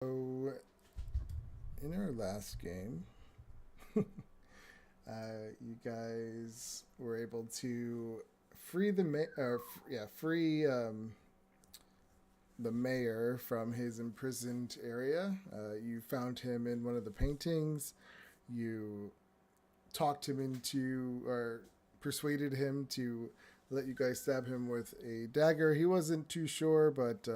So, in our last game, you guys were able to free the mayor from his imprisoned area. You found him in one of the paintings. You talked him into, or persuaded him to let you guys stab him with a dagger. He wasn't too sure, but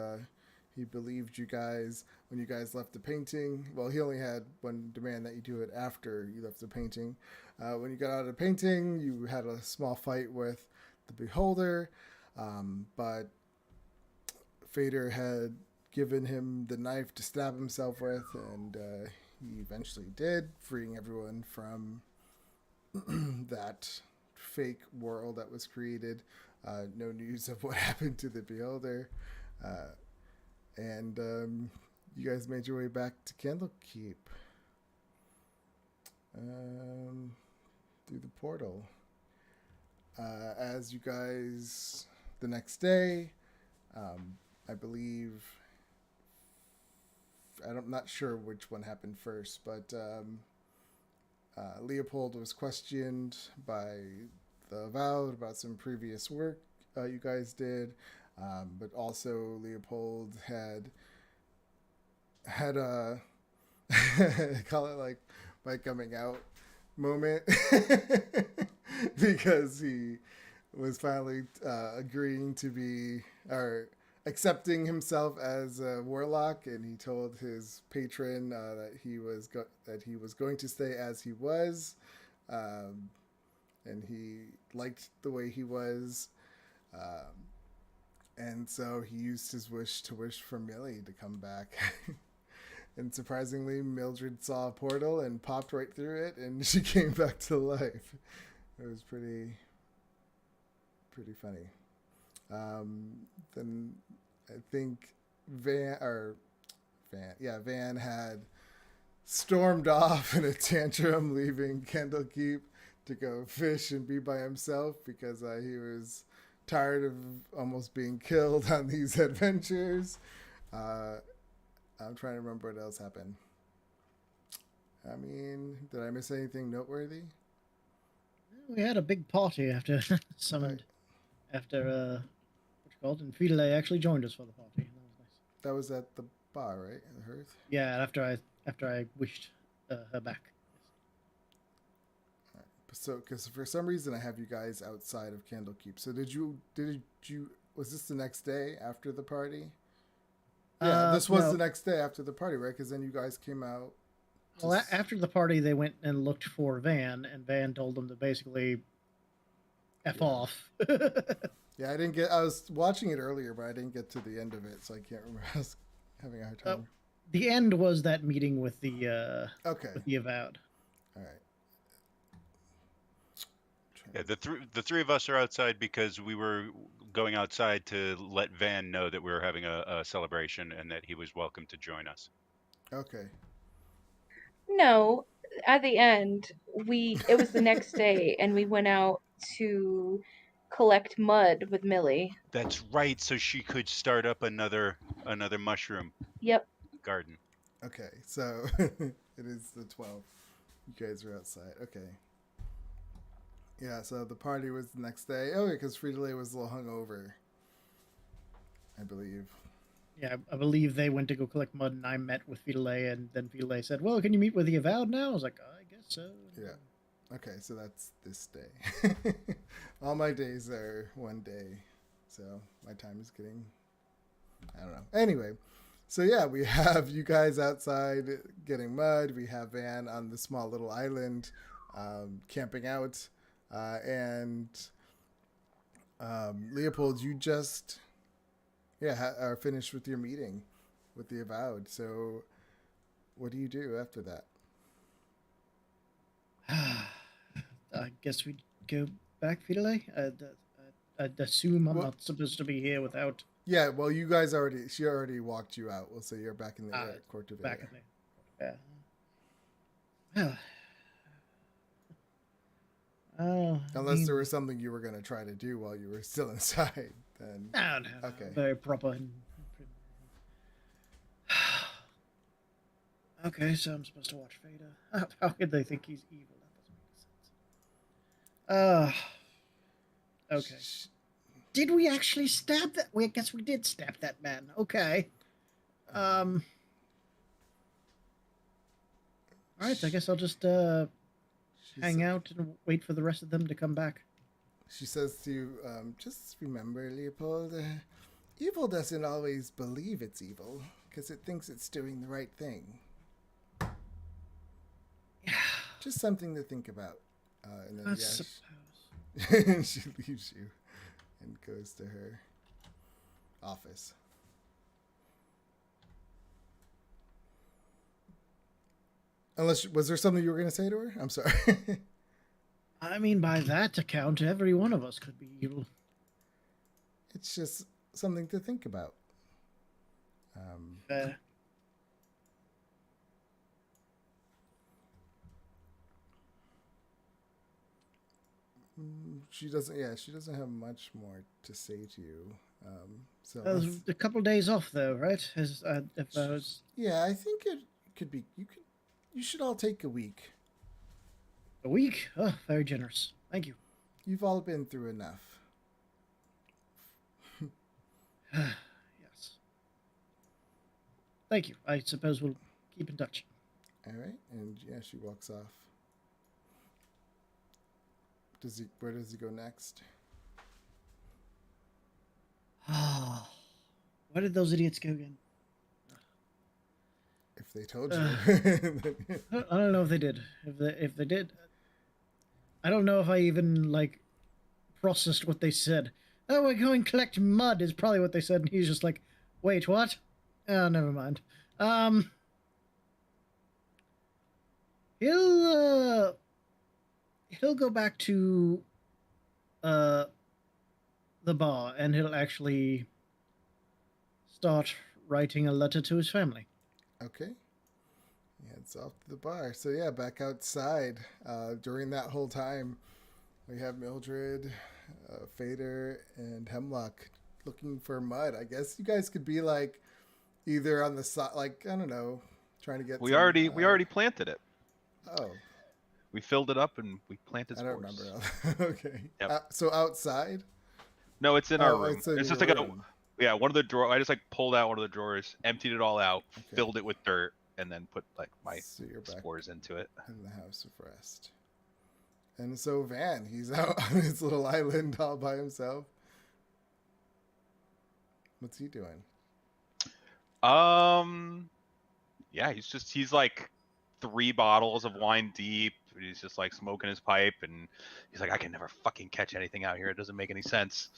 he believed you guys when you guys left the painting. Well, he only had one demand, that you do it after you left the painting. When you got out of the painting, you had a small fight with the beholder, but Fader had given him the knife to stab himself with, and he eventually did, freeing everyone from that fake world that was created. No news of what happened to the beholder. And you guys made your way back to Candlekeep through the portal. As you guys, the next day, I believe, I'm not sure which one happened first, but Leopold was questioned by the Avowed about some previous work you guys did, but also Leopold had a call it like my coming out moment because he was finally agreeing to be, or accepting himself as a warlock, and he told his patron that he was going to stay as he was, and he liked the way he was, and so he used his wish to wish for Millie to come back. And surprisingly, Mildred saw a portal and popped right through it, and she came back to life. It was pretty funny. Then I think Van had stormed off in a tantrum, leaving Candlekeep to go fish and be by himself because he was tired of almost being killed on these adventures. I'm trying to remember what else happened. I mean, did I miss anything noteworthy? We had a big party after summoned after what you called, and Fidelay actually joined us for the party. That was nice. That was at the bar, right? The Hearth. Yeah, after I wished her back. Right. So, because for some reason I have you guys outside of Candlekeep. So did you? Was this the next day after the party? Yeah, this was No. the next day after the party, right? Because then you guys came out. Well, after the party, they went and looked for Van, and Van told them to basically f off. Yeah, I didn't get. I was watching it earlier, but I didn't get to the end of it, so I can't remember. I was having a hard time. The end was that meeting with the Okay. Avowed. All right. Yeah, the three of us are outside because we were going outside to let Van know that we were having a celebration and that he was welcome to join us. Okay. No, at the end, it was the next day, and we went out to collect mud with Millie. That's right, so she could start up another mushroom Yep. garden. Okay. So it is the 12th. You guys are outside. Okay. Yeah. So the party was the next day. Oh, yeah, because Frito-Lay was a little hungover, I believe. Yeah, I believe they went to go collect mud, and I met with Fidelay, and then Fidelay said, "Well, can you meet with the Avowed now?" I was like, "I guess so." Yeah. Okay, so that's this day. All my days are one day, so my time is getting, I don't know. Anyway, so yeah, we have you guys outside getting mud. We have Van on the small little island, camping out, and Leopold, you just are finished with your meeting with the Avowed. So, what do you do after that? I guess we'd go back, Fidelay. I'd assume I'm not supposed to be here without. Yeah, well, she already walked you out. We'll say you're back in the court of back air. in there. Yeah. Well, unless there was something you were going to try to do while you were still inside, then no, okay, very proper. And Okay, so I'm supposed to watch Vader. How could they think he's evil? That doesn't make sense. Okay. Did we actually stab that? I guess we did stab that man. Okay. All right. I guess I'll just hang out and wait for the rest of them to come back. She says to you, just remember, Leopold, evil doesn't always believe it's evil because it thinks it's doing the right thing. Yeah. Just something to think about. And then, I yeah, suppose. she leaves you and goes to her office. Unless, was there something you were going to say to her? I'm sorry. I mean, by that account, every one of us could be evil. It's just something to think about. She doesn't. Yeah, she doesn't have much more to say to you. So A couple days off, though, right? If I was... Yeah, I think it could be. You should all take a week. A week? Oh, very generous. Thank you. You've all been through enough. Yes. Thank you. I suppose we'll keep in touch. All right, and yeah, she walks off. Where does he go next? Where did those idiots go again? If they told you. I don't know if they did. If they did, I don't know if I even processed what they said. Oh, we're going to collect mud is probably what they said, and he's just like, wait, what? Oh, never mind. He'll go back to the bar, and he'll actually start writing a letter to his family. Okay. Yeah, it's off to the bar. So yeah, back outside. During that whole time, we have Mildred, Fader, and Hemlock looking for mud. I guess you guys could be either on the side, I don't know, trying to get. We already planted it. Oh. We filled it up and we planted spores. I don't remember. Okay. Yep. So outside? No, it's in our room. It's in just your like room. one of the drawers. I just pulled out one of the drawers, emptied it all out, filled it with dirt, and then put my spores into it. In the house of rest. And so Van, he's out on his little island all by himself. What's he doing? Yeah, he's like 3 bottles of wine deep. He's just smoking his pipe, and he's like, I can never fucking catch anything out here. It doesn't make any sense.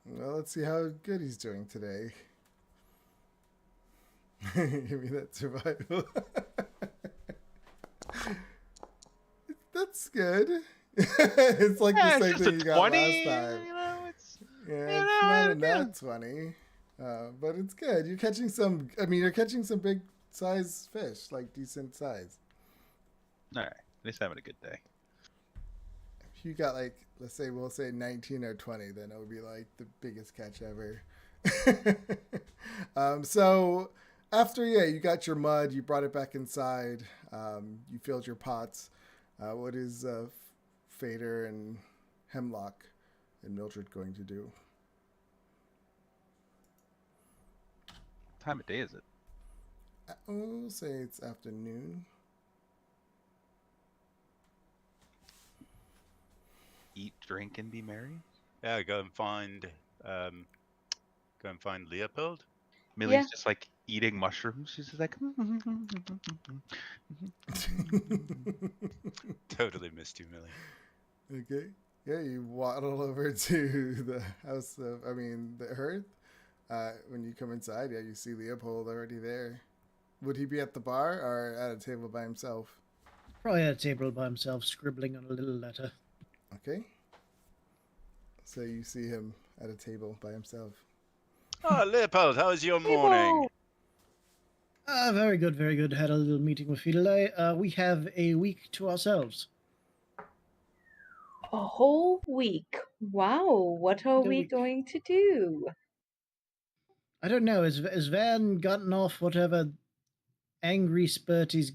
Well, let's see how good he's doing today. Give me that survival. That's good. It's like the same thing you got 20, last time. It's not a nat 20, but it's good. You're catching some. I mean, you're catching some big size fish, decent size. All right, at least having a good day. If you got we'll say 19 or 20, then it would be the biggest catch ever. So after you got your mud, you brought it back inside. You filled your pots. What is Fader and Hemlock and Mildred going to do? What time of day is it? We'll say it's afternoon. Eat, drink, and be merry. Yeah, go and find Leopold. Millie's just eating mushrooms. She's just like. Totally missed you, Millie. Okay. Yeah, you waddle over to the house of, the hearth. When you come inside, you see Leopold already there. Would he be at the bar or at a table by himself? Probably at a table by himself, scribbling on a little letter. Okay. So you see him at a table by himself. Oh, Leopold, how was your morning? Very good, very good. Had a little meeting with Fidelay. We have a week to ourselves. A whole week. Wow, what are we going to do? I don't know. Has Van gotten off whatever angry spurt he's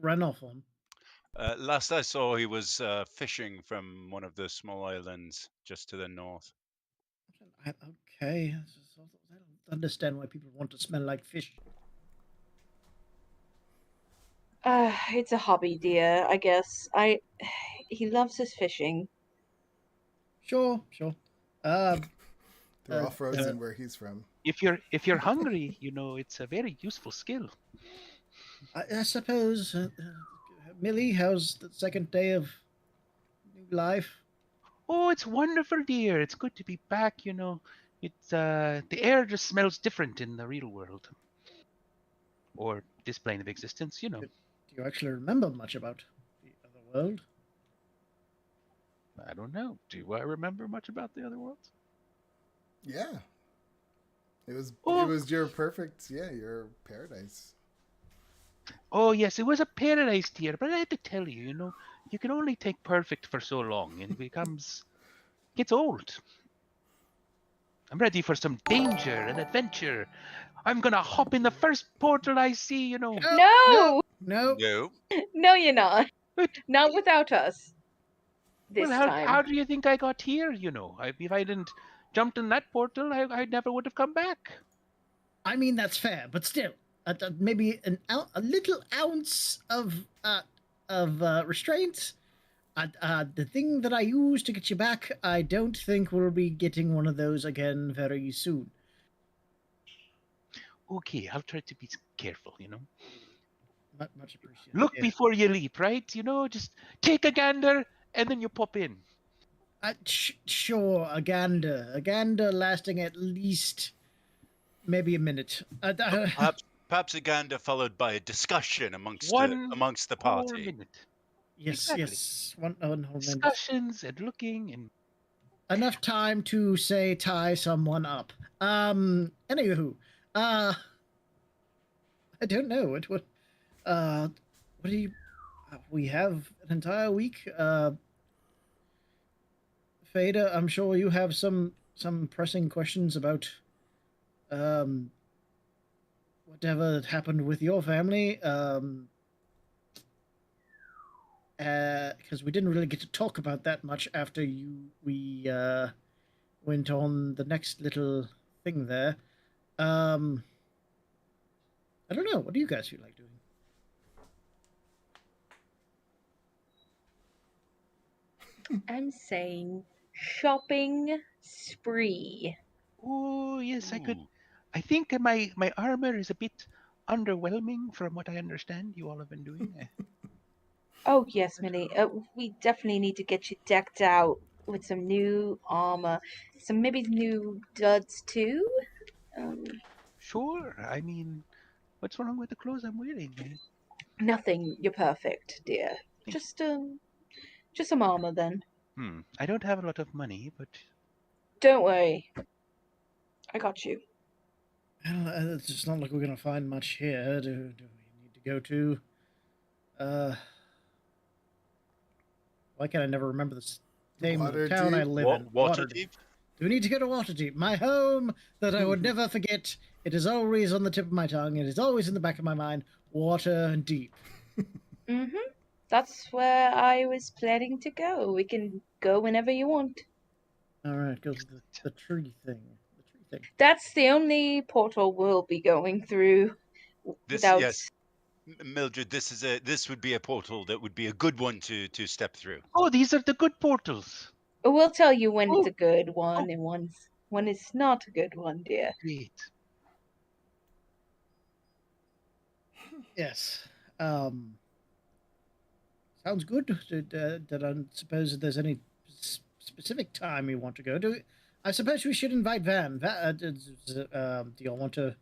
run off on? Last I saw, he was fishing from one of the small islands just to the north. Okay, I don't understand why people want to smell like fish. It's a hobby, dear, I guess. He loves his fishing. Sure. They're all Uh, frozen where he's from. If you're hungry, it's a very useful skill. I suppose, Millie, how's the second day of new life? Oh, it's wonderful, dear. It's good to be back. It's the air just smells different in the real world, or this plane of existence. Do you actually remember much about the other world? I don't know. Do I remember much about the other worlds? Yeah. It was Oh. your perfect, your paradise. Oh yes, it was a paradise, dear. But I have to tell you, you can only take perfect for so long, and it gets old. I'm ready for some danger and adventure. I'm gonna hop in the first portal I see. No! No. No. No, you're not. But Not without us. This well, time. how do you think I got here? If I didn't jumped in that portal, I never would have come back. I mean, that's fair, but still, maybe a little ounce of restraint. The thing that I used to get you back, I don't think we'll be getting one of those again very soon. Okay, I'll try to be careful. Much appreciated. Look before you leap, right? Just take a gander and then you pop in. Sure, a gander lasting at least maybe a minute. Perhaps a gander followed by a discussion amongst the whole party. minute. Yes, Exactly. yes. One whole minute. Discussions and looking and enough time to say tie someone up. Anywho, I don't know what do you? We have an entire week. Fada, I'm sure you have some pressing questions about whatever happened with your family. Because we didn't really get to talk about that much after we went on the next little thing there. I don't know. What do you guys feel like doing? I'm saying shopping spree. oh yes, I could. Ooh. I think my armor is a bit underwhelming from what I understand you all have been doing. Oh, yes, Millie. We definitely need to get you decked out with some new armor. Some maybe new duds, too? Sure. I mean, what's wrong with the clothes I'm wearing? Nothing. You're perfect, dear. Just some armor, then. I don't have a lot of money, but Don't worry. I got you. It's just not like we're gonna find much here. Do we need to go to? Why can I never remember the name of the town I live in? Waterdeep? Do we need to go to Waterdeep? My home that I would never forget. It is always on the tip of my tongue. It is always in the back of my mind. Waterdeep. Mm-hmm. That's where I was planning to go. We can go whenever you want. All right, go to the tree thing. The tree thing. That's the only portal we'll be going through without. Yes, Mildred. This would be a portal that would be a good one to step through. oh, these are the good portals. We'll tell you when it's Oh. a good one and when it's not a good one, dear. Great. Yes. Sounds good. Did I suppose there's any specific time you want to go to? I suppose we should invite Van. Do y'all want to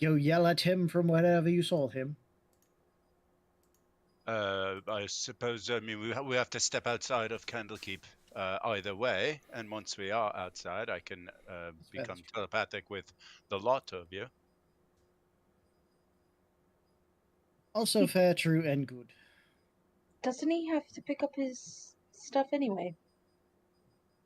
go yell at him from wherever you saw him? I suppose. I mean, we have to step outside of Candlekeep either way, and once we are outside, I can become telepathic with the lot of you. Also fair, true, and good. Doesn't he have to pick up his stuff anyway?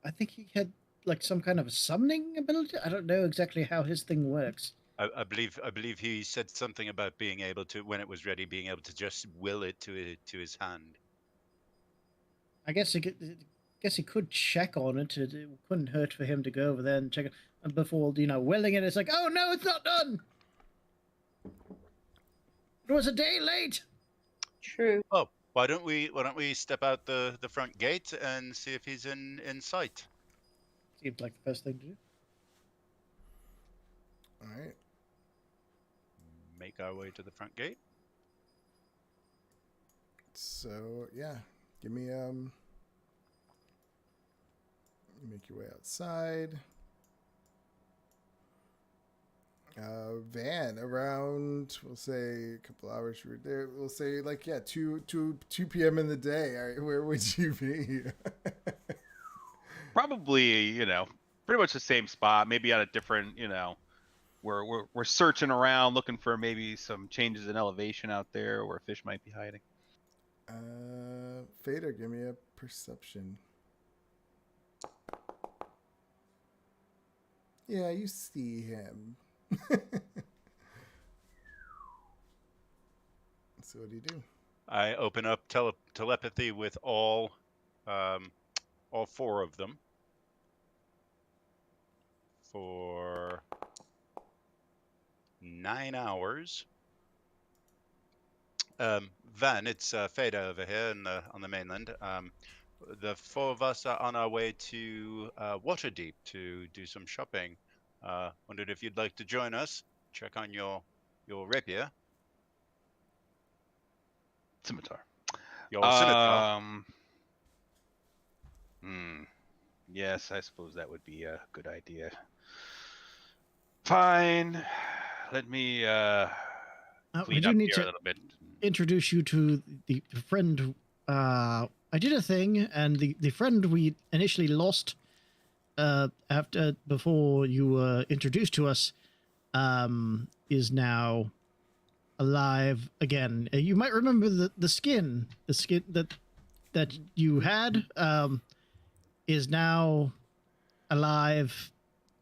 I think he had like some kind of a summoning ability. I don't know exactly how his thing works. I believe he said something about being able to, when it was ready, being able to just will it to his hand. I guess he could check on it. It couldn't hurt for him to go over there and check it. And before, willing it, it's like, oh no, it's not done. It was a day late. True. Oh, why don't we step out the front gate and see if he's in sight? Seems like the best thing to do. All right. Make our way to the front gate. So yeah, give me make your way outside. Van, around, we'll say a couple hours you were there. We'll say 2 p.m. in the day. All right, where would you be? Probably, pretty much the same spot. Maybe at a different, we're searching around looking for maybe some changes in elevation out there where fish might be hiding. Fader, give me a perception. Yeah, you see him. So what do you do? I open up telepathy with all 4 of them for 9 hours. Van, it's Feda over here on the mainland. The 4 of us are on our way to Waterdeep to do some shopping. Wondered if you'd like to join us. Check on your rapier. Scimitar. Your scimitar. Yes, I suppose that would be a good idea. Fine. Let me clean up here a little bit. Introduce you to the friend. I did a thing, and the friend we initially lost before you were introduced to us is now alive again. You might remember the skin that you had is now alive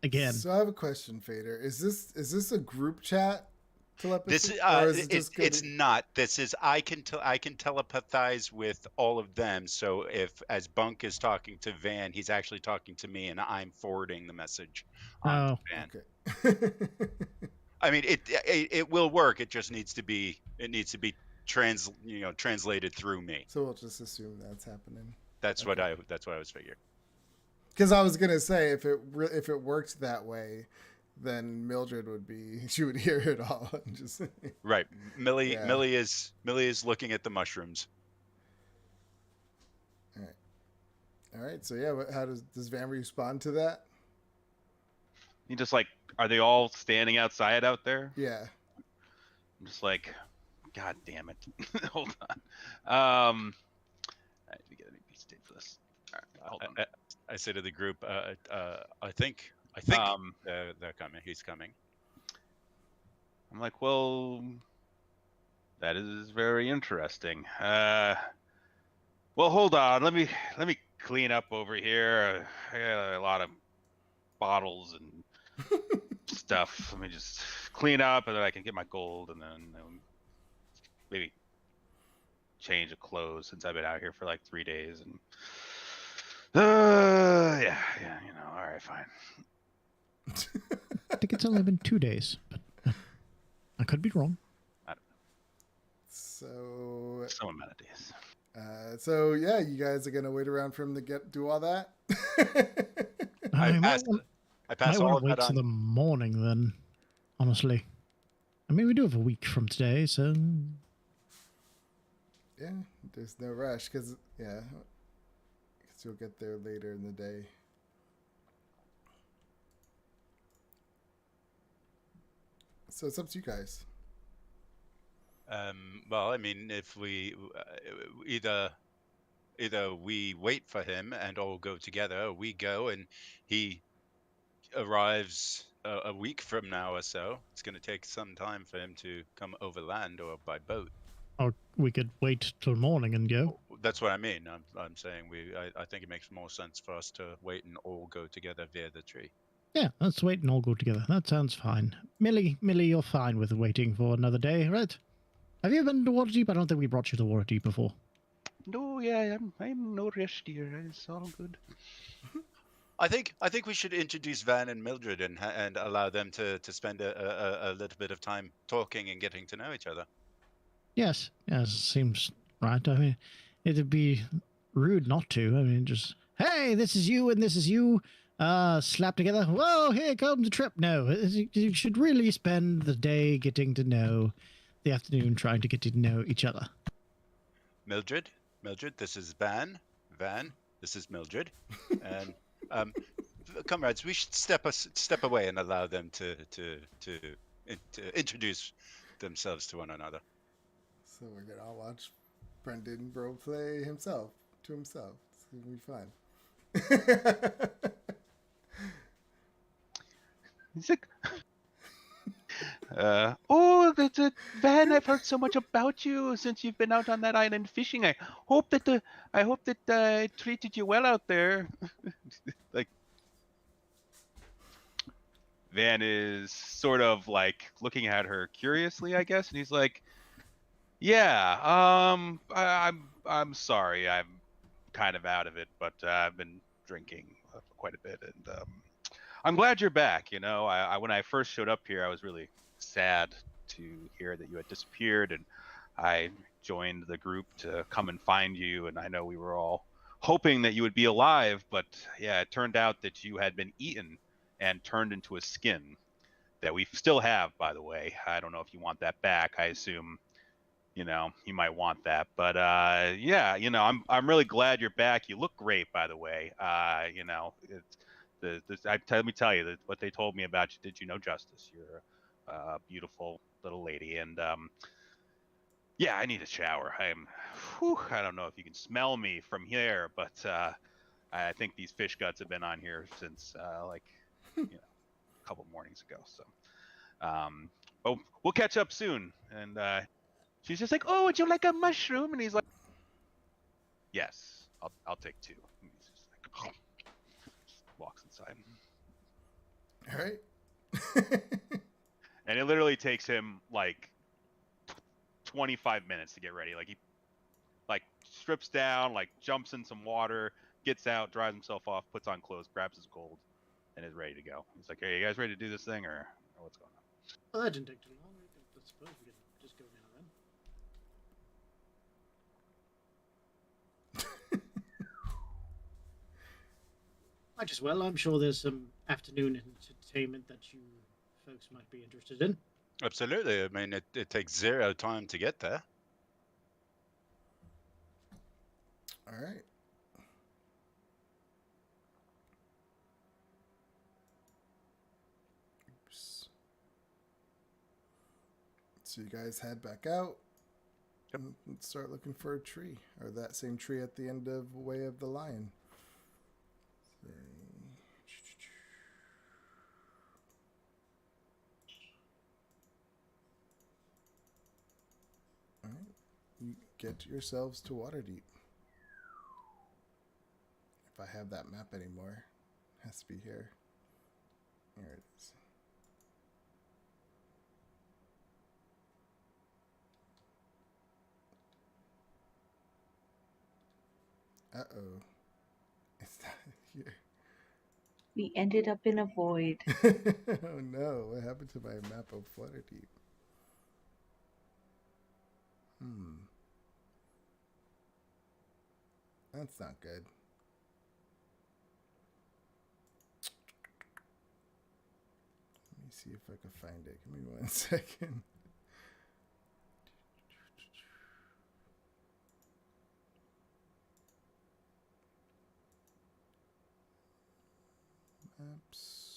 again. So I have a question, Fader. Is this a group chat telepathy? This is it's not. This is I can telepathize with all of them. So as Bunk is talking to Van, he's actually talking to me, and I'm forwarding the message on to Van. Okay. I mean, it will work. It just needs to be translated through me. So we'll just assume that's happening. That's what I was figuring. Because I was gonna say if it worked that way, then Mildred she would hear it all and just right. Millie is looking at the mushrooms. All right. So yeah, how does Van respond to that? You just are they all standing outside out there? Yeah. I'm just like, God damn it! Hold on. I need to get a new piece of tape for this. All right, hold on. I say to the group, I think they're coming. He's coming. I'm like, well, that is very interesting. Well, hold on. Let me clean up over here. I got a lot of bottles and stuff. Let me just clean up, and then I can get my gold, and then maybe change of clothes since I've been out here for 3 days. And yeah, all right, fine. I think it's only been 2 days, but I could be wrong. I don't So know. Some amount of days. So yeah, you guys are gonna wait around for him to do all that. I pass all of wait that till the on. morning then. Honestly, I mean we do have a week from today, so Yeah, there's no rush because you'll get there later in the day. So it's up to you guys. Well, I mean, if we either we wait for him and all go together, or we go and he arrives a week from now or so. It's going to take some time for him to come over land or by boat. or we could wait till morning and go. That's what I mean. I'm saying I think it makes more sense for us to wait and all go together via the tree. Yeah, let's wait and all go together. That sounds fine. Millie, you're fine with waiting for another day, right? Have you been to Waterdeep? I don't think we brought you to Waterdeep before. No, yeah, I'm no rush, dear. It's all good. I think we should introduce Van and Mildred and allow them to spend a little bit of time talking and getting to know each other. Yes, seems right. I mean, it'd be rude not to. I mean, just, hey, this is you and this is you, slap together. Whoa, here comes a trip. No, you should really spend the day getting to know, the afternoon trying to get to know each other. Mildred, this is Van. Van, this is Mildred, and comrades, we should step away and allow them to introduce themselves to one another. So we're gonna all watch Brendan roleplay himself to himself. It's gonna be fun. He's like, oh, Van, I've heard so much about you since you've been out on that island fishing. I hope that I treated you well out there. Like, Van is sort of like looking at her curiously, I guess, and he's like, yeah, I'm sorry, I'm kind of out of it, but I've been drinking quite a bit, and I'm glad you're back. You know, I when I first showed up here, I was really sad to hear that you had disappeared, and I joined the group to come and find you. And I know we were all hoping that you would be alive, but yeah, it turned out that you had been eaten and turned into a skin that we still have, by the way. I don't know if you want that back. I assume, you know, you might want that, but yeah, you know, I'm really glad you're back. You look great, by the way. You know, it's let me tell you that what they told me about you did you no justice. You're a beautiful little lady, and yeah, I need a shower. I don't know if you can smell me from here, but I think these fish guts have been on here since like, you know, a couple mornings ago. So, oh, we'll catch up soon. And she's just like, oh, would you like a mushroom? And he's like, yes, I'll take two. And he's just like, just walks inside. All right. And it literally takes him like 25 minutes to get ready. Like he like strips down, like jumps in some water, gets out, dries himself off, puts on clothes, grabs his gold, and is ready to go. He's like, hey, you guys ready to do this thing or what's going on? Well, that didn't take too long. I suppose we can just go now then. Might as well. I'm sure there's some afternoon entertainment that you folks might be interested in. Absolutely. I mean, it takes zero time to get there. All right. Oops. So you guys head back out. Yep. And start looking for a tree, or that same tree at the end of Way of the Lion. All right. You get yourselves to Waterdeep. If I have that map anymore, it has to be here. There it is. Uh-oh. It's not here. We ended up in a void. Oh no, what happened to my map of Waterdeep? That's not good. Let me see if I can find it. Give me 1 second. Maps.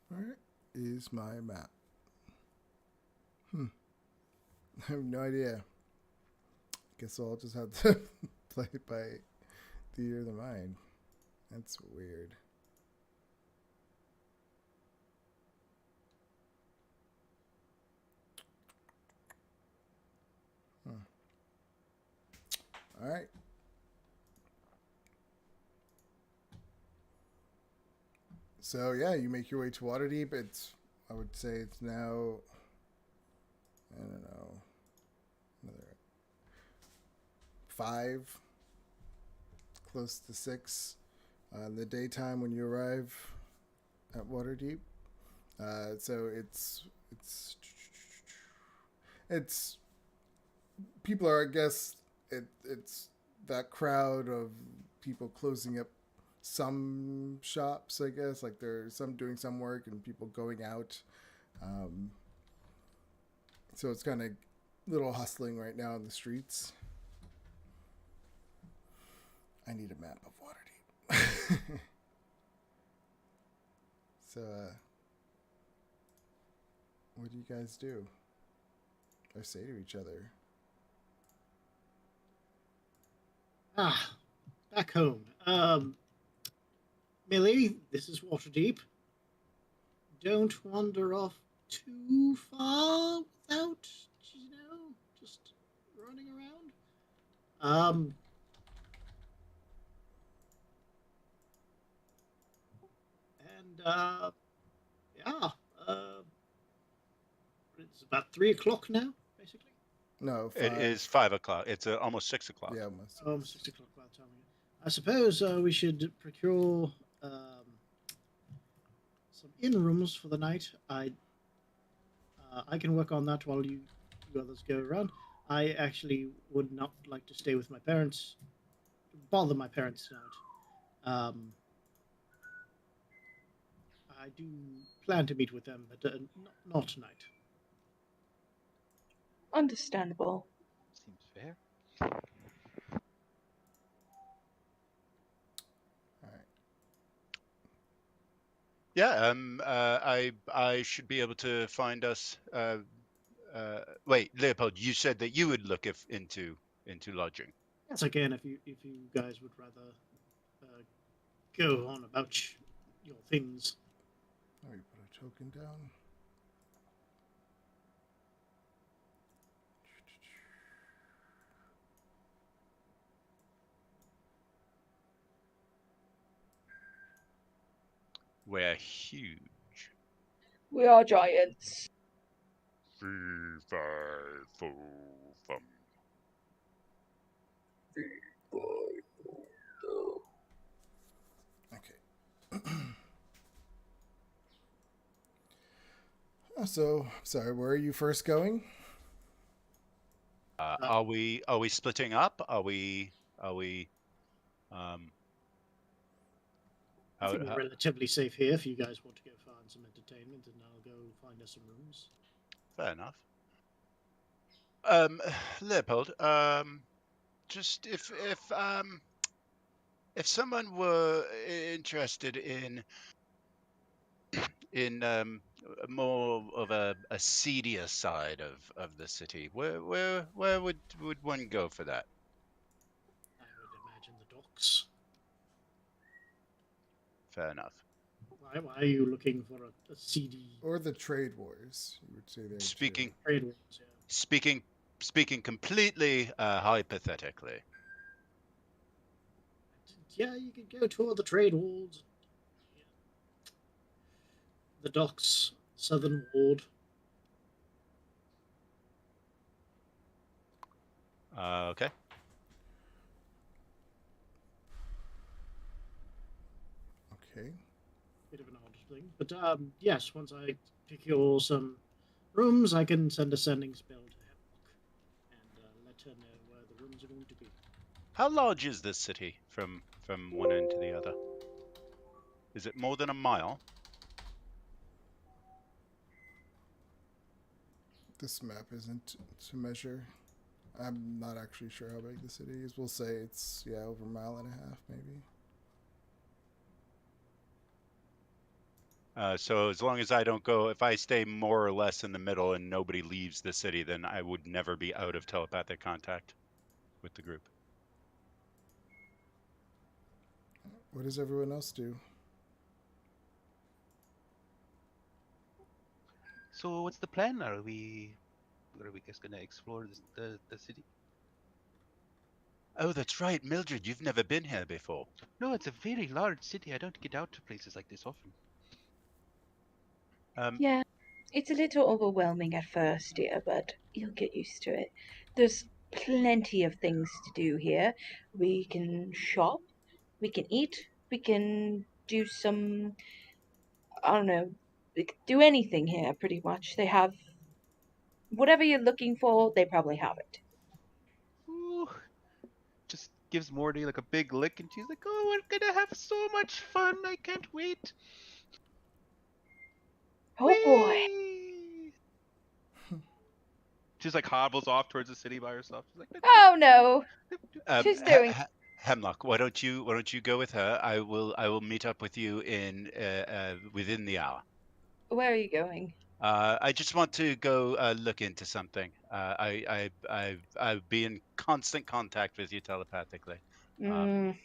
Where is my map? I have no idea. Guess I'll just have to play it by the ear of the mind. That's weird. All right. So yeah, you make your way to Waterdeep. I would say it's now, I don't know, another 5, close to 6 in the daytime when you arrive at Waterdeep. So it's people are, I guess, it's that crowd of people closing up some shops, I guess, like there's some doing some work and people going out. So it's kind of little hustling right now in the streets. I need a map of Waterdeep. So, what do you guys do? Or say to each other? Back home. Millie, this is Waterdeep. Don't wander off too far without, just running around. Yeah, it's about 3 o'clock now, basically. No, 5. It is 5 o'clock. It's almost 6 o'clock. Yeah, almost. 6 o'clock by the time I suppose we should procure some inn rooms for the night. I can work on that while you others go around. I actually would not like to stay with my parents, bother my parents tonight. I do plan to meet with them, but not tonight. Understandable. Seems fair. All right. Yeah. I should be able to find us. Wait, Leopold, you said that you would look into lodging. Yes, again, if you guys would rather go on about your things. Oh, you put a token down. We're huge. We are giants. 3, 5, 4, 5. Okay. So, sorry, where are you first going? Are we splitting up? Are we I think we're relatively safe here. If you guys want to go find some entertainment, and I'll go find us some rooms. fair enough. Leopold, just if someone were interested in more of a seedier side of the city, where would one go for that? I would imagine the docks. Fair enough. Why are you looking for a seedy Or the trade wars, you would say there Speaking too. trade wars? Yeah. speaking completely hypothetically. Yeah, you could go to all the trade walls. Yeah. The docks, southern ward. Okay. Okay. Bit of an odd thing, but yes, once I secure some rooms, I can send a sending spell to Hemlock and let her know where the rooms are going to be. How large is this city from one end to the other? Is it more than a mile? This map isn't to measure. I'm not actually sure how big the city is. We'll say it's, over a mile and a half, maybe. So as long as I don't go, if I stay more or less in the middle and nobody leaves the city, then I would never be out of telepathic contact with the group. What does everyone else do? So what's the plan? Are we just gonna explore the city? Oh, that's right, Mildred. You've never been here before. No, it's a very large city. I don't get out to places like this often. Yeah, it's a little overwhelming at first, dear, but you'll get used to it. There's plenty of things to do here. We can shop, we can eat, we can do some, I don't know, we can do anything here pretty much. They have whatever you're looking for, they probably have it. Ooh, just gives Morty like a big lick, and she's like, "Oh, we're gonna have so much fun! I can't wait!" Oh boy. Whee! She's like hobbles off towards the city by herself. She's like, "Doop, doop, Oh no, doop, doop." she's doing. Hemlock, why don't you go with her? I will meet up with you in within the hour. Where are you going? I just want to go look into something. I'll be in constant contact with you telepathically. Mm,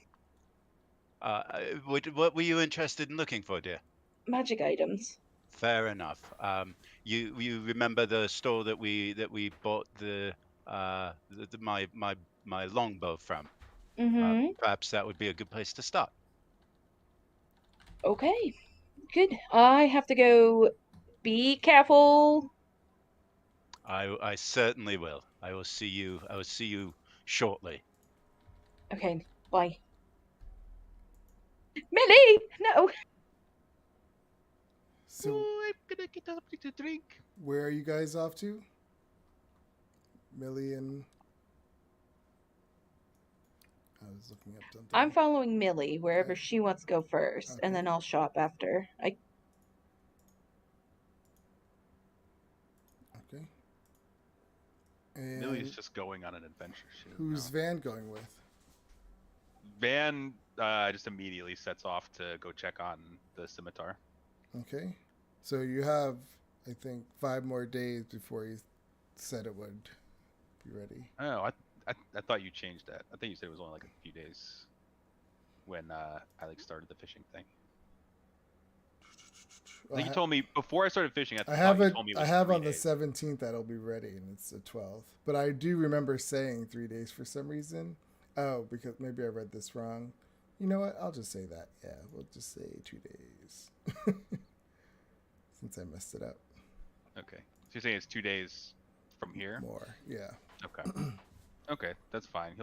What were you interested in looking for, dear? magic items. Fair enough. You remember the store that we bought my longbow from? Mm-hmm. Perhaps that would be a good place to start. Okay, good. I have to go. Be careful. I certainly will. I will see you. I will see you shortly. Okay, bye. Millie! No! So, Oh, I'm gonna get something to drink. where are you guys off to? Millie and. I was looking up something. I'm following Millie wherever Okay. she wants to go first, and Okay. then I'll shop after. Okay. And Millie's just going on an adventure. who's Van going with? Van just immediately sets off to go check on the scimitar. Okay. So you have, I think, 5 more days before you said it would be ready. Oh, I thought you changed that. I think you said it was only like a few days when I like started the fishing thing. I think you told me before I started fishing. I have you it. told me it I was have 3 on the days. 17th that'll be ready, and it's the 12th. But I do remember saying 3 days for some reason. Oh, because maybe I read this wrong. You know what? I'll just say that. Yeah, we'll just say 2 days. Since I messed it up. Okay, so you're saying it's 2 days from here? More, yeah. Okay. Okay, that's fine.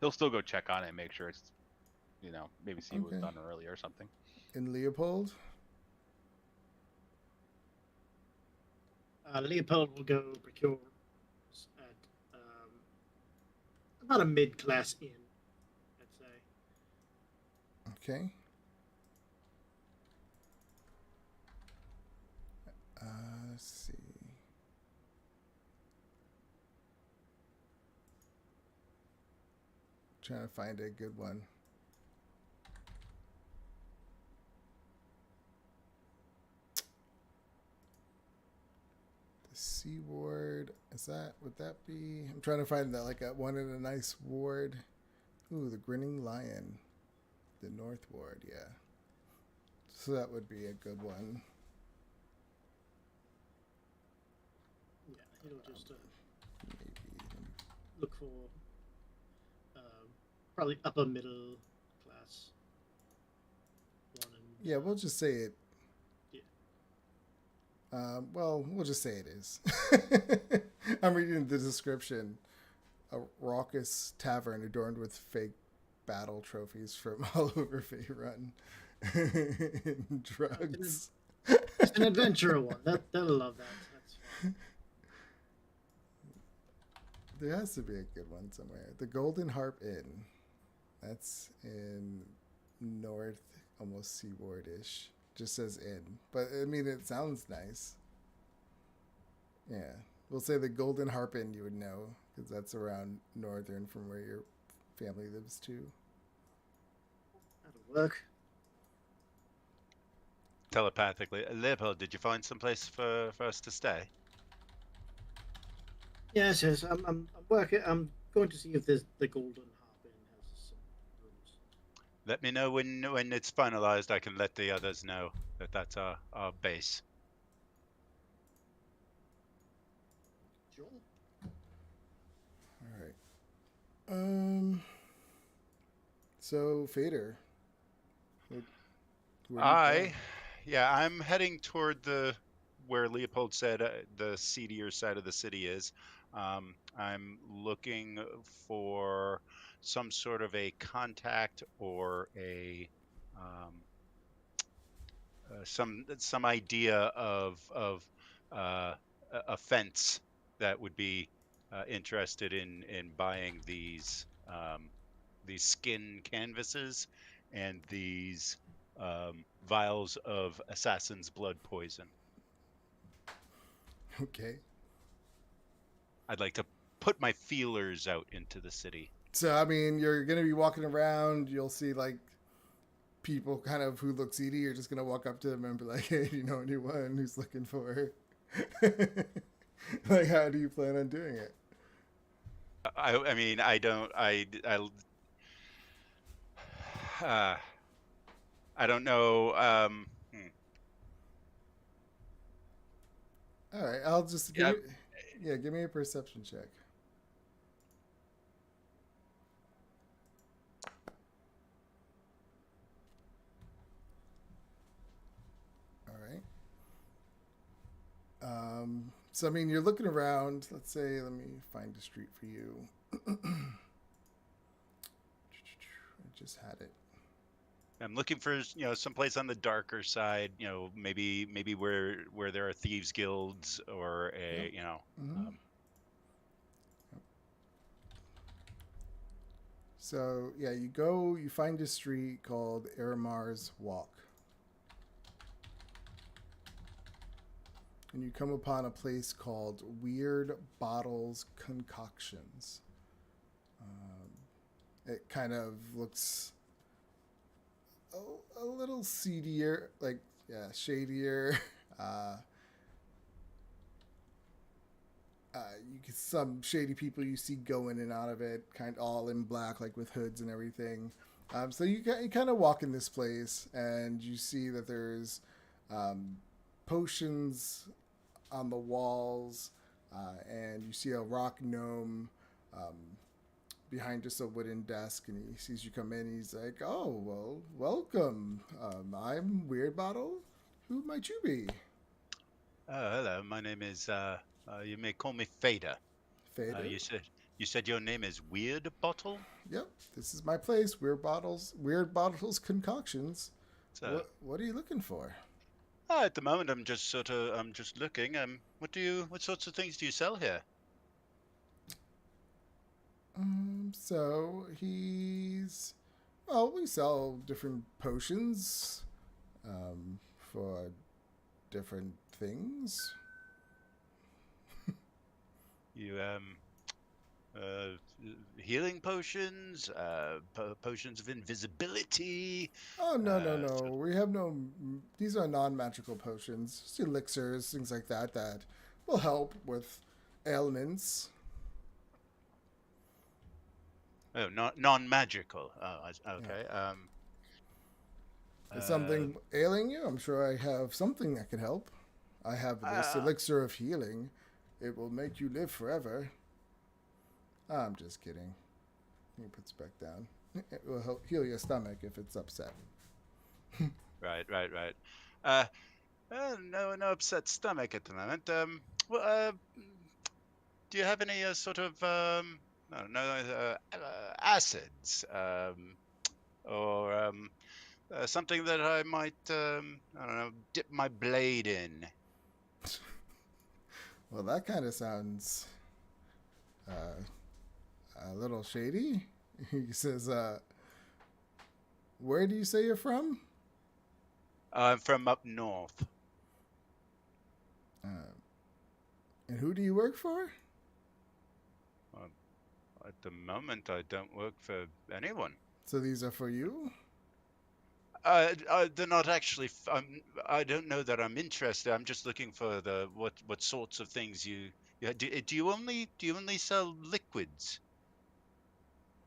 He'll still go check on it and make sure it's, maybe see what was Okay. done early or something. In Leopold? Leopold will go procure at about a mid-class inn, I'd say. Okay. Let's see. Trying to find a good one. The Sea Ward. Would that be? I'm trying to find that like one in a nice ward. Ooh, the Grinning Lion. The North Ward, yeah. So that would be a good one. Yeah, he'll just Maybe. look for probably upper middle class one. And, Yeah, we'll just say it. Yeah. Well, we'll just say it is. I'm reading the description. A raucous tavern adorned with fake battle trophies from all over Faerun. And drugs. It's an adventurer one. They'll love that. That's fine. There has to be a good one somewhere. The Golden Harp Inn. That's in North, almost Seaward-ish. Just says inn. But, I mean, it sounds nice. Yeah. We'll say the Golden Harp Inn you would know, because that's around northern from where your family lives too. That'll work. Telepathically, Leopold, did you find some place for us to stay? Yes. I'm working. I'm going to see if there's the Golden Harp Inn has some rooms. Let me know when it's finalized. I can let the others know that that's our base. Sure. All right. So Fader, where do you go? Yeah, I'm heading toward the where Leopold said the seedier side of the city is. I'm looking for some sort of a contact or a um, some idea of a fence that would be interested in buying these skin canvases and these vials of assassin's blood poison. Okay. I'd like to put my feelers out into the city. So I mean, you're gonna be walking around. You'll see like people kind of who look seedy. You're just gonna walk up to them and be like, "Hey, do you know anyone who's looking for?" Like, how do you plan on doing it? I mean, I don't know. All right, I'll just Yeah, give me a perception check. All right. So I mean, you're looking around. Let's say, let me find a street for you. I just had it. I'm looking for someplace on the darker side. Maybe where there are thieves guilds or a Yep. Mm-hmm. So yeah, you find a street called Aramar's Walk, and you come upon a place called Weird Bottles Concoctions. It kind of looks a little seedier, like shadier. Uh, you get some shady people you see go in and out of it, kind of all in black, like with hoods and everything. So you kind of walk in this place, and you see that there's potions on the walls, and you see a rock gnome behind just a wooden desk, and he sees you come in. He's like, "Oh, well, welcome. I'm Weird Bottle. Who might you be?" Hello, my name is. You may call me Fader. Fader. You said your name is Weird Bottle. Yep, this is my place. Weird Bottles Concoctions. So, What are you looking for? at the moment, I'm just looking. What sorts of things do you sell here? So we sell different potions, for different things. You uh, healing potions, potions of invisibility. Oh no! So, We have no. These are non-magical potions, just elixirs, things like that will help with ailments. oh, not non-magical. Oh, okay. Yeah. Is something ailing you? I'm sure I have something that can help. I have this elixir of healing. It will make you live forever. I'm just kidding. He puts it back down. It will help heal your stomach if it's upset. Right. Uh, no upset stomach at the moment. Well, do you have any sort of I don't know, acids, or something that I might I don't know, dip my blade in? Well, that kind of sounds a little shady. He says, "Where do you say you're from?" I'm from up north. And who do you work for? At the moment, I don't work for anyone. So these are for you? They're not actually. I don't know that I'm interested. I'm just looking for what sorts of things you. Yeah, do you only sell liquids?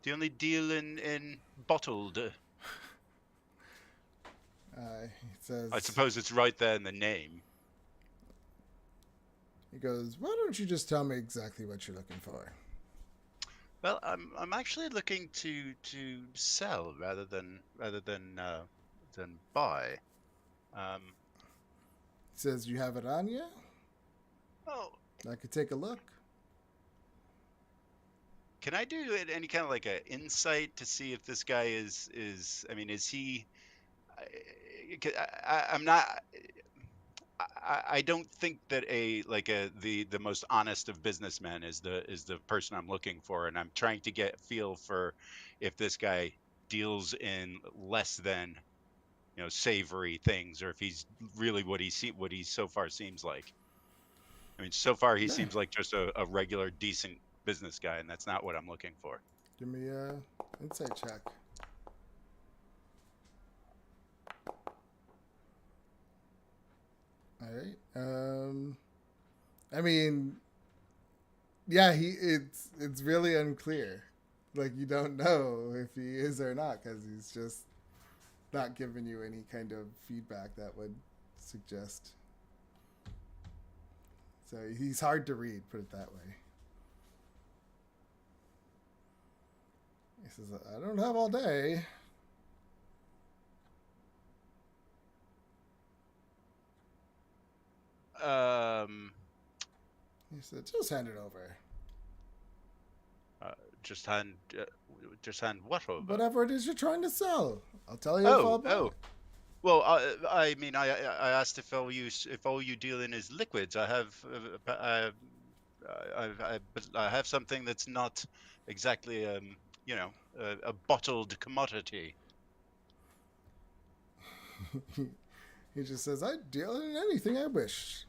Do you only deal in bottled? He says. I suppose it's right there in the name. He goes, "Why don't you just tell me exactly what you're looking for?" Well, I'm actually looking to sell rather than buy. Um, He says, you have it on you? oh, I could take a look. can I do any kind of like a insight to see if this guy is? I mean, is he? I'm not. I don't think that the most honest of businessmen is the person I'm looking for, and I'm trying to get a feel for if this guy deals in less than savory things, or if he's really what he so far seems like. I mean, so far he Yeah. seems like just a regular decent business guy, and that's not what I'm looking for. Give me a insight check. All right. I mean, yeah, it's really unclear. Like, you don't know if he is or not because he's just not giving you any kind of feedback that would suggest. So he's hard to read, put it that way. He says, I don't have all day. He said, just hand it over. Just hand what over? Whatever it is you're trying to sell. I'll tell you if I'll buy it. Well, I mean, I asked if all you deal in is liquids. I have something that's not exactly a bottled commodity. He just says, I deal in anything I wish.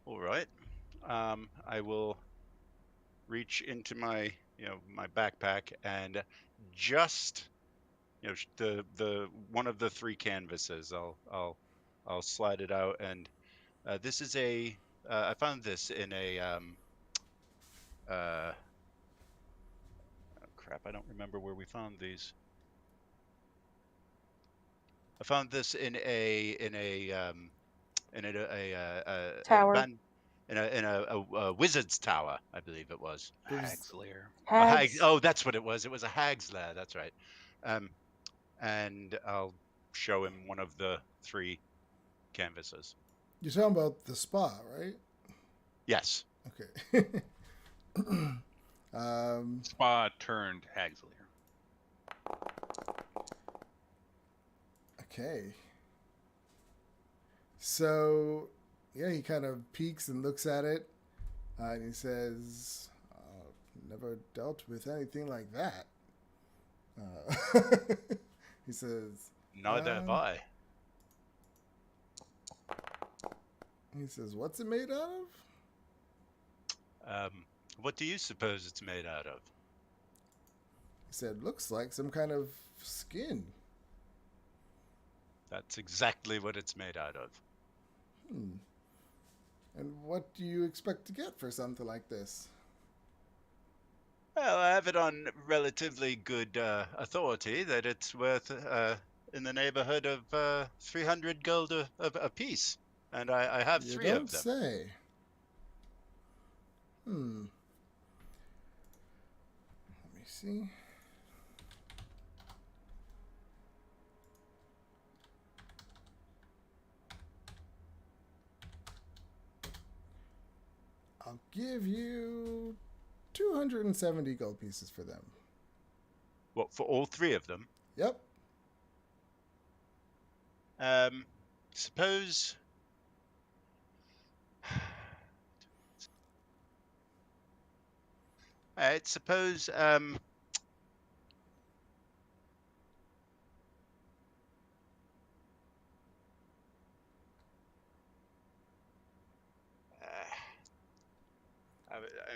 All right. I will reach into my my backpack and just the one of the three canvases. I'll slide it out, and this is I found this in a oh crap, I don't remember where we found these. I found this in a Tower. in a wizard's tower, I believe it was. Hag's lair. A hag. Hags. Oh, that's what it was. It was a hag's lair. That's right. And I'll show him one of the three canvases. You're talking about the spa, right? Yes. Okay. Spa turned Hag's lair. Okay. So, yeah, he kind of peeks and looks at it, and he says, never dealt with anything like that. He says, Neither have I. he says, what's it made out of? What do you suppose it's made out of? He said, looks like some kind of skin. That's exactly what it's made out of. And what do you expect to get for something like this? Well, I have it on relatively good authority that it's worth in the neighborhood of 300 gold a piece. And I have You three don't of them. say. Let me see. I'll give you 270 gold pieces for them. What, for all three of them? Yep. Suppose... Alright, suppose... I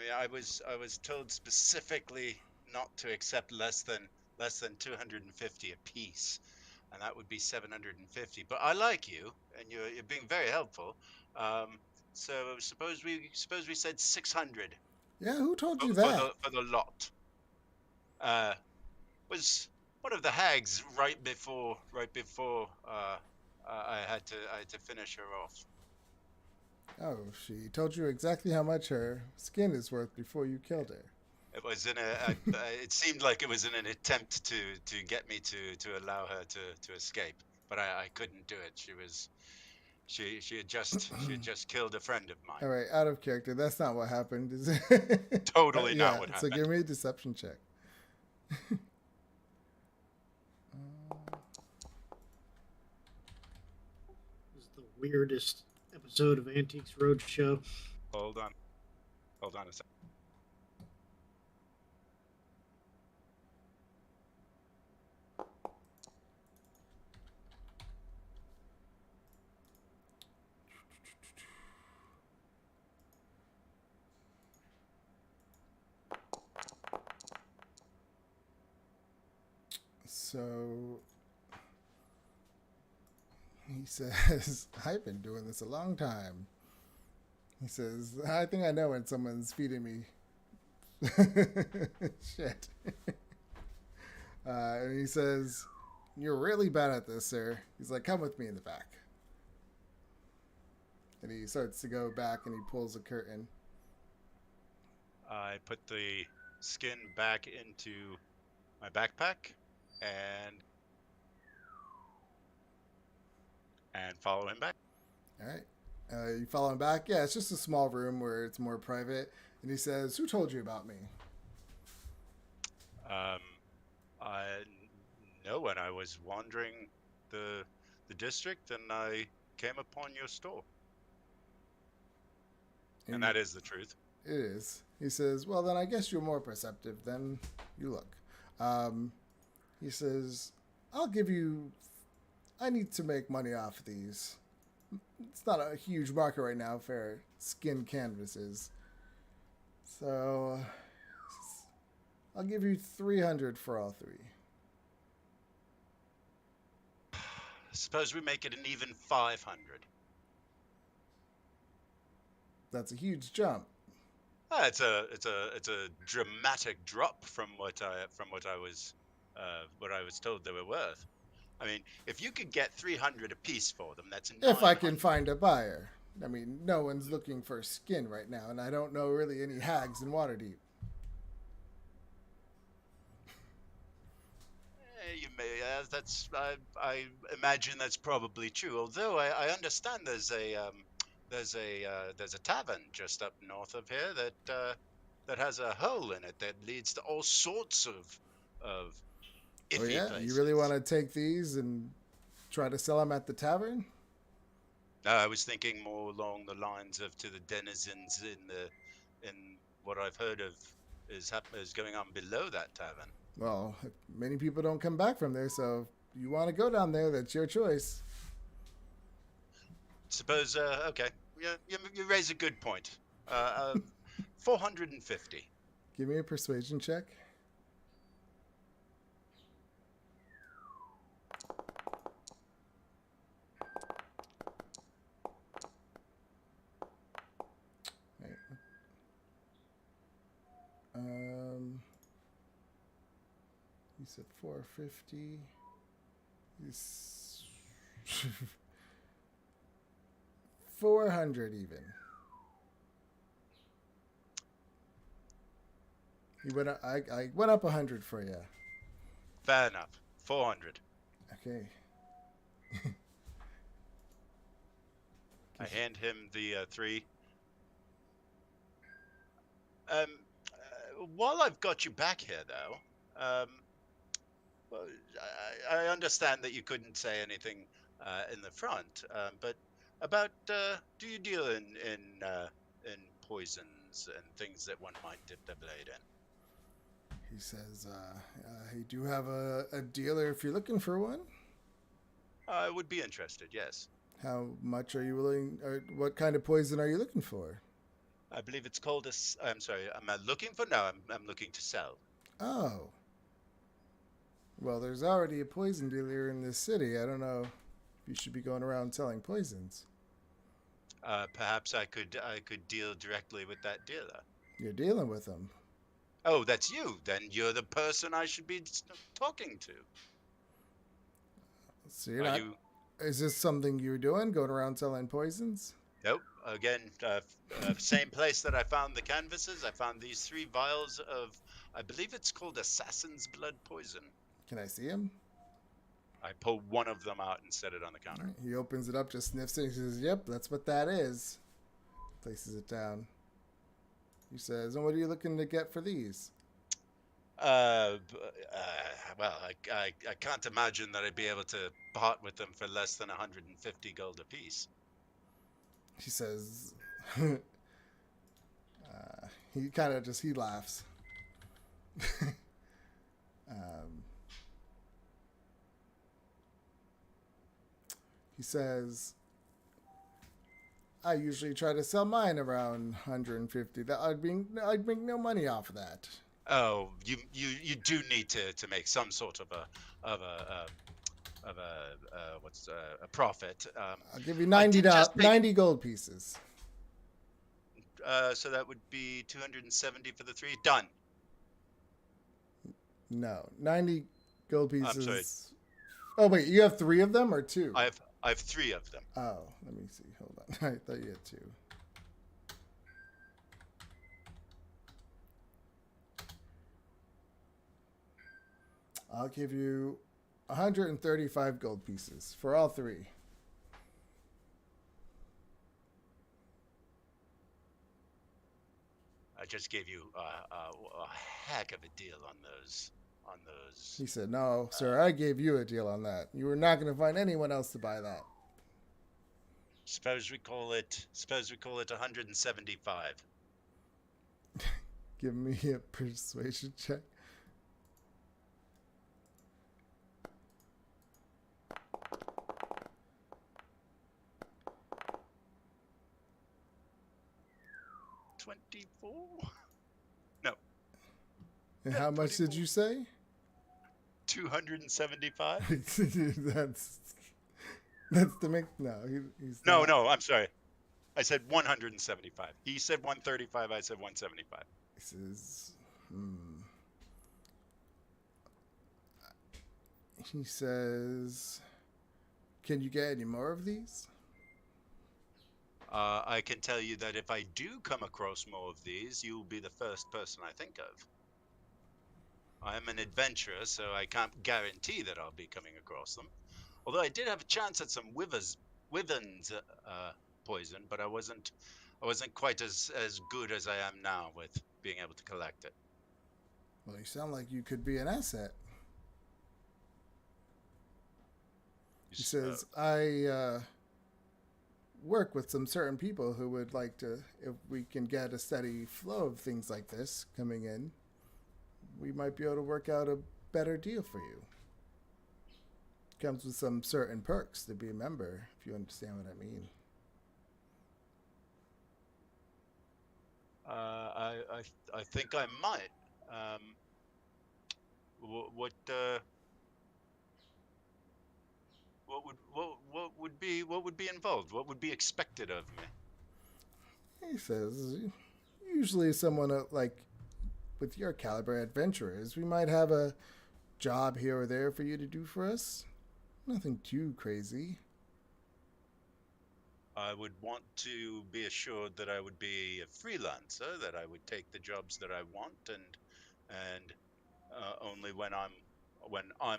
mean, I was told specifically not to accept less than 250 a piece, and that would be 750. But I like you, and you're being very helpful. So suppose we said 600. Yeah, who told you for that? the lot. Was one of the hags right before I had to finish her off. Oh, she told you exactly how much her skin is worth before you killed her. It was in it seemed like it was in an attempt to get me to allow her to escape, but I couldn't do it. She had just killed a friend of mine. All right, out of character. That's not what happened, is it? Totally Yeah. not what So happened. give me a deception check. This is the weirdest episode of Antiques Roadshow. Hold on a second. So he says, I've been doing this a long time. He says, I think I know when someone's feeding me. Shit. And he says, you're really bad at this, sir. He's like, come with me in the back. And he starts to go back and he pulls a curtain. I put the skin back into my backpack and follow him back. All right. You follow him back? Yeah, it's just a small room where it's more private. And he says, who told you about me? I know when I was wandering the district and I came upon your store. And that is the truth. It is. He says, well, then I guess you're more perceptive than you look. He says, I need to make money off of these. It's not a huge market right now for skin canvases. So I'll give you 300 for all three. Suppose we make it an even 500. That's a huge jump. It's a dramatic drop from what I was told they were worth. I mean, if you could get 300 apiece for them, that's 900. If I can find a buyer. I mean, no one's looking for skin right now, and I don't know really any hags in Waterdeep. You may. I imagine that's probably true. Although I understand there's a tavern just up north of here that has a hole in it that leads to all sorts of iffy Oh yeah, places. you really want to take these and try to sell them at the tavern? I was thinking more along the lines of to the denizens in what I've heard of is going on below that tavern. Well, many people don't come back from there, so if you want to go down there, that's your choice. Suppose, okay, yeah, you raise a good point. 450. Give me a persuasion check. Right. You said 450. He's 400 even. You went up, I went up 100 for you. Fair enough. 400. Okay. I hand him the 3. While I've got you back here, though, well, I understand that you couldn't say anything in the front, but about do you deal in poisons and things that one might dip their blade in? He says, I do have a dealer if you're looking for one. I would be interested, yes. How much are you willing, or what kind of poison are you looking for? I believe it's called I'm sorry, am I looking for? No, I'm looking to sell. Oh. Well, there's already a poison dealer in this city. I don't know if you should be going around selling poisons. Perhaps I could deal directly with that dealer. You're dealing with them. Oh, that's you. Then you're the person I should be talking to. So you're not... Is this something you're doing, going around selling poisons? Nope. Again, same place that I found the canvases. I found these 3 vials of, I believe it's called assassin's blood poison. Can I see him? I pulled one of them out and set it on the counter. He opens it up, just sniffs it. He says, "Yep, that's what that is." Places it down. He says, "And what are you looking to get for these?" Well, I can't imagine that I'd be able to part with them for less than 150 gold apiece. He says, he kind of just, he laughs. He says, "I usually try to sell mine around 150. That I'd make no money off of that." Oh, you do need to make some sort of a profit. I'll give you I did just make, 90 gold pieces. so that would be 270 for the 3. Done. No, 90 gold pieces. I'm sorry. Oh wait, you have 3 of them or 2? I have 3 of them. Oh, let me see. Hold on. I thought you had 2. I'll give you 135 gold pieces for all 3. I just gave you a heck of a deal on those. He said, "No, sir, I gave you a deal on that. You were not going to find anyone else to buy that." Suppose we call it 175. Give me a persuasion check. No. And how much did you say? 275? That's the make. No, he's No, not. no, I'm sorry. I said 175. He said 135. I said 175. He says, He says, "Can you get any more of these?" I can tell you that if I do come across more of these, you'll be the first person I think of. I'm an adventurer, so I can't guarantee that I'll be coming across them. Although I did have a chance at some wyvern's poison, but I wasn't quite as good as I am now with being able to collect it. Well, you sound like you could be an asset. He says, "I work with some certain people who would like to, if we can get a steady flow of things like this coming in, we might be able to work out a better deal for you. Comes with some certain perks to be a member, if you understand what I mean." I think I might. What what would be involved? What would be expected of me? He says, "Usually someone like with your caliber adventurers, we might have a job here or there for you to do for us. Nothing too crazy." I would want to be assured that I would be a freelancer, that I would take the jobs that I want, and only when I'm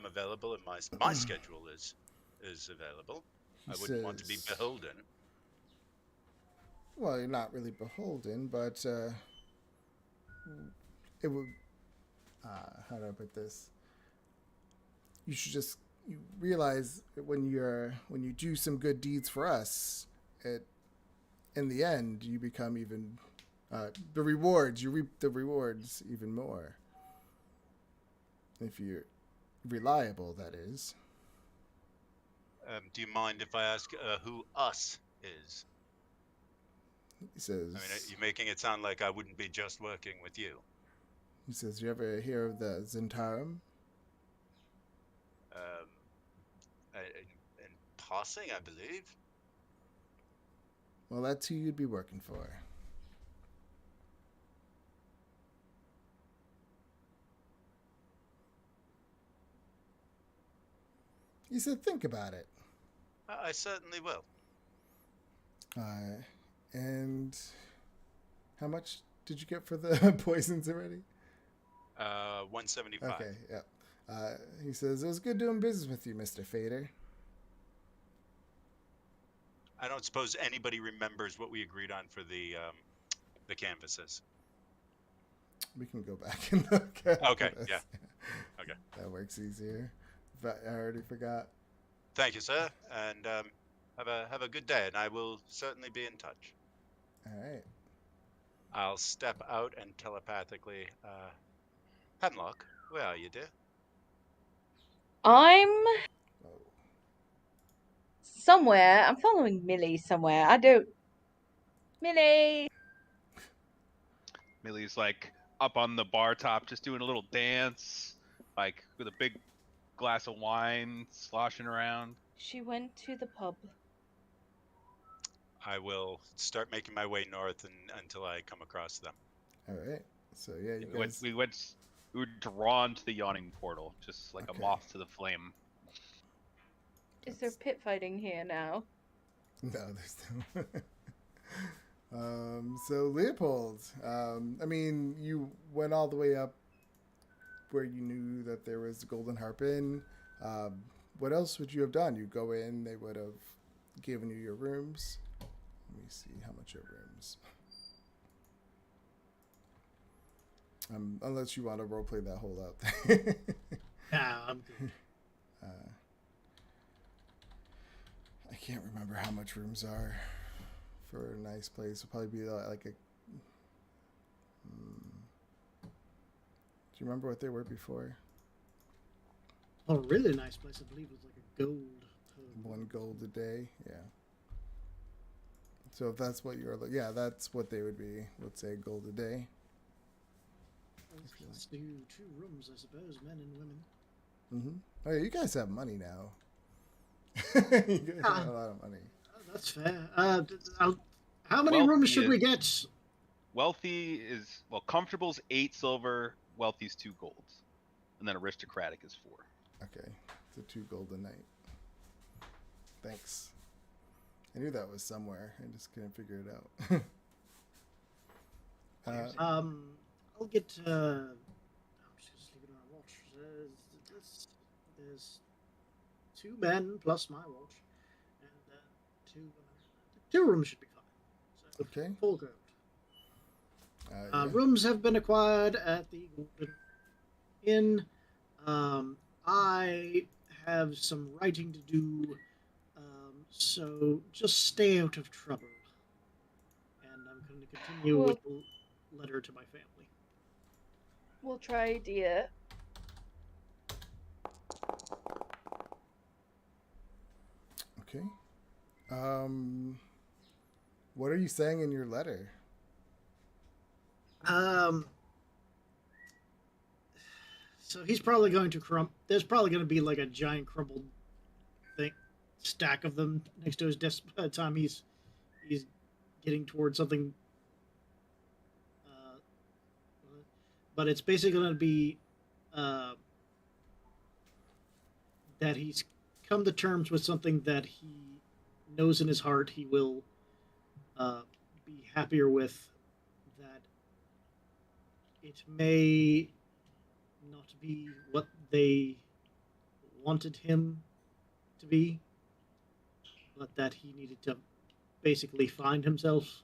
available and my schedule is available. He I wouldn't want to be says, beholden. "Well, you're not really beholden, but it would, how do I put this? You should just, you realize that when you do some good deeds for us, in the end you become even the rewards, you reap the rewards even more if you're reliable, that is." Do you mind if I ask who us is? He says, I mean, you're making it sound like I wouldn't be just working with you. "You ever hear of the Zentarum?" In passing, I believe. Well, that's who you'd be working for. He said, "Think about it." I certainly will. And how much did you get for the poisons already? 175. Okay, yeah. He says, it was good doing business with you, Mr. Fader. I don't suppose anybody remembers what we agreed on for the canvases. We can go back and look at Okay, this. yeah. Okay. That works easier. But I already forgot. Thank you, sir, and have a good day, and I will certainly be in touch. All right. I'll step out and telepathically, Hemlock, where are you, dear? I'm Oh. somewhere. I'm following Millie somewhere. I don't. Millie! Millie's like up on the bar top, just doing a little dance, like with a big glass of wine sloshing around. She went to the pub. I will start making my way north until I come across them. All right. So, yeah, you We guys... we were drawn to the yawning portal, just like Okay. a moth to the flame. Is there pit fighting here now? No, there's no... So Leopold, I mean, you went all the way up where you knew that there was the Golden Harp Inn. What else would you have done? You go in, they would have given you your rooms. Let me see how much your rooms. Unless you want to roleplay that whole out thing. Nah, I'm good. I can't remember how much rooms are for a nice place. It'll probably be like a... Do you remember what they were before? A really nice place, I believe, was like a gold. 1 gold a day, yeah. So if that's what you're, yeah, that's what they would be. Let's say gold a day. Let's do 2 rooms, I suppose, men and women. Mm-hmm. Oh yeah, you guys have money now. You guys have a lot of money. That's fair. How many Wealthy rooms should we is- get? Wealthy is, well, comfortable's 8 silver, wealthy's 2 gold, and then aristocratic is 4. Okay, so 2 gold a night. Thanks. I knew that was somewhere. I just couldn't figure it out. I'll get. I'm just gonna sleep it on my watch. There's 2 men plus my watch, and 2 women. 2 rooms should be fine. So Okay. 4 gold. Yeah. Rooms have been acquired at the Golden Inn. I have some writing to do, so just stay out of trouble. And I'm going to continue with the letter to my family. We'll try, dear. Okay. What are you saying in your letter? So he's probably going to there's probably going to be like a giant crumpled stack of them next to his desk by the time he's getting towards something. But it's basically going to be that he's come to terms with something that he knows in his heart he will be happier with. That it may not be what they wanted him to be, but that he needed to basically find himself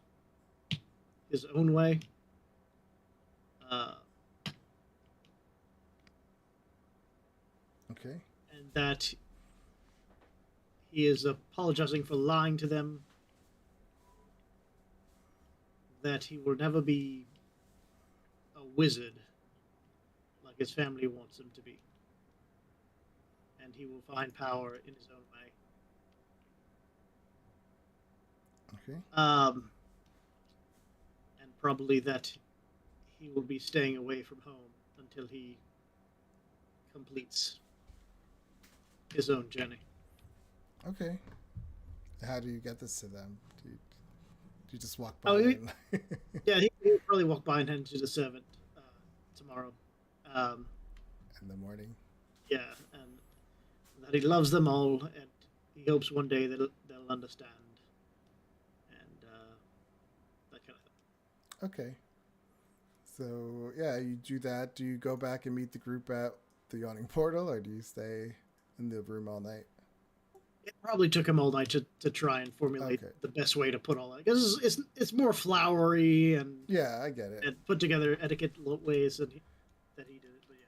his own way. Okay. And that he is apologizing for lying to them, that he will never be a wizard like his family wants him to be, and he will find power in his own way. Okay. And probably that he will be staying away from home until he completes his own journey. Okay. How do you get this to them? Do you just walk by? Oh, and... Yeah, he'll probably walk by and hand to the servant tomorrow. In the morning. Yeah, and that he loves them all, and he hopes one day they'll understand. And Okay. So yeah, you do that. Do you go back and meet the group at the yawning portal, or do you stay in the room all night? It probably took him all night to try and formulate Okay. the best way to put all that, because it's more flowery and Yeah, I get it. put together etiquette ways that he did it, but yeah,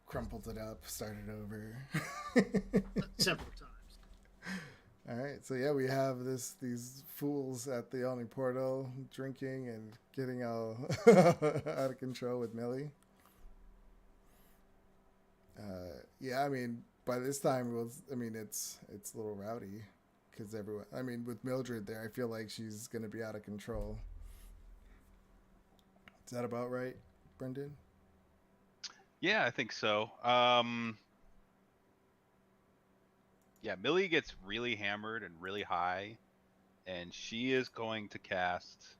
Crumpled it up, started over. several times. All right, so yeah, we have these fools at the yawning portal drinking and getting all out of control with Millie. Yeah, I mean, by this time, it's a little rowdy because everyone. I mean, with Mildred there, I feel like she's gonna be out of control. Is that about right, Brendan? Yeah, I think so. Yeah, Millie gets really hammered and really high, and she is going to cast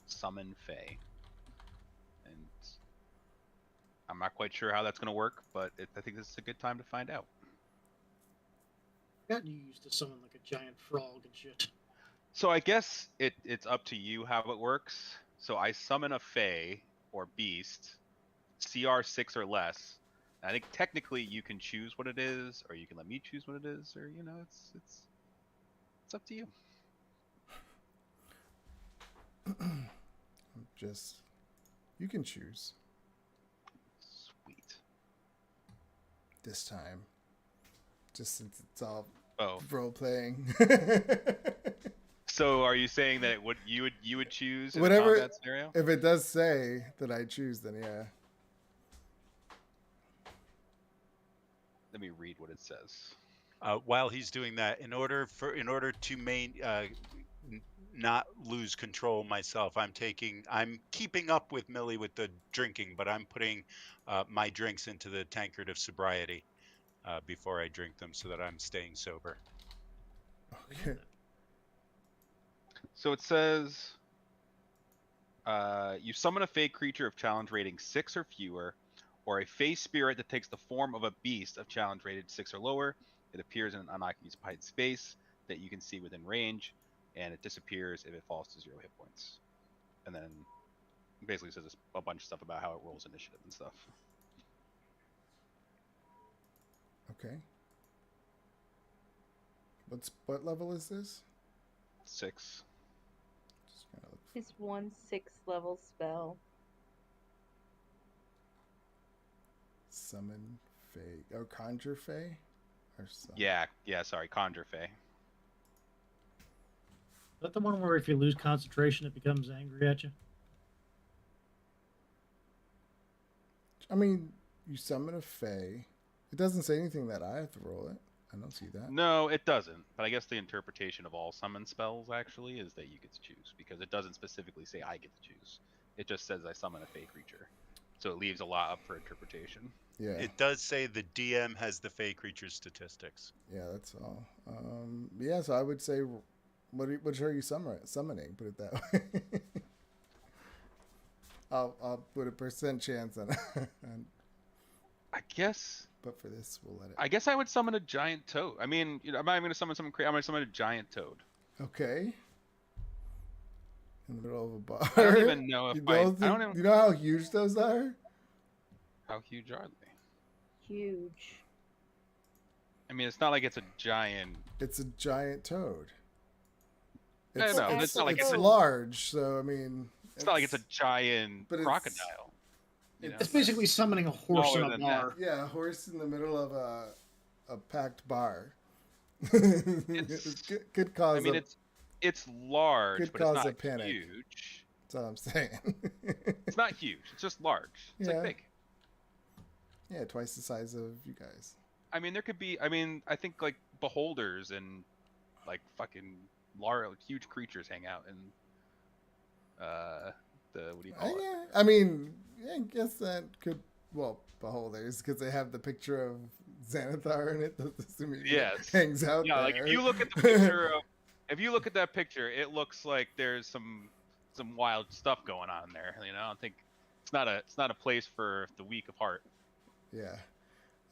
Summon Fae. And I'm not quite sure how that's going to work, but I think this is a good time to find out. Got you used to summon like a giant frog and shit. So I guess it's up to you how it works. So I summon a Fae or beast, CR 6 or less. I think technically you can choose what it is, or you can let me choose what it is, or it's up to you. Just you can choose Sweet. this time, just since it's all Oh, role playing. so are you saying that you would choose in Whatever. a combat scenario? If it does say that I choose, then yeah. Let me read what it says. While he's doing that, in order to not lose control myself, I'm keeping up with Millie with the drinking, but I'm putting my drinks into the tankard of sobriety before I drink them, so that I'm staying sober. Okay. So it says, you summon a fey creature of challenge rating 6 or fewer, or a fey spirit that takes the form of a beast of challenge rated 6 or lower. It appears in an unoccupied space that you can see within range, and it disappears if it falls to 0 hit points. And then it basically says a bunch of stuff about how it rolls initiative and stuff. Okay. What level is this? 6. Just gonna look. It's 1 6th level spell. Summon Fae or conjure Fae, or summon. Yeah. Sorry, conjure fey. Is that the one where if you lose concentration, it becomes angry at you? I mean, you summon a Fae. It doesn't say anything that I have to roll it. I don't see that. No, it doesn't. But I guess the interpretation of all summon spells actually is that you get to choose, because it doesn't specifically say I get to choose. It just says I summon a fey creature. So it leaves a lot up for interpretation. Yeah. It does say the DM has the fey creature statistics. Yeah, that's all. Yeah, so I would say, which are you summoning? Put it that way. I'll put a % chance on. I guess. But for this, we'll let it. I guess I would summon a giant toad. I mean, I'm not even gonna summon something crazy. I'm gonna summon a giant toad. Okay. In the middle of a bar. I don't even know if You know how huge those are? How huge are they? Huge. I mean, it's not like it's a giant. It's a giant toad. I know, but it's not like it's it's a- large, so I mean. It's not like it's a giant but crocodile. You know? It's basically summoning a horse Smaller in a than bar. Yeah, a horse in the middle of a packed bar. could cause. I mean, it's large, could but it's cause not a panic. huge. That's all I'm saying. It's not huge. It's just large. It's Yeah. like big. Yeah, twice the size of you guys. I mean, there could be. I mean, I think like beholders and like fucking large, huge creatures hang out in the what do you call it? Yeah, I mean, I guess that could. Well, beholders, because they have the picture of Xanathar in it. Assuming Yes. hangs out Yeah, there. like if you look at the picture of, if you look at that picture, it looks like there's some wild stuff going on there. You know, I think it's not a place for the weak of heart. Yeah.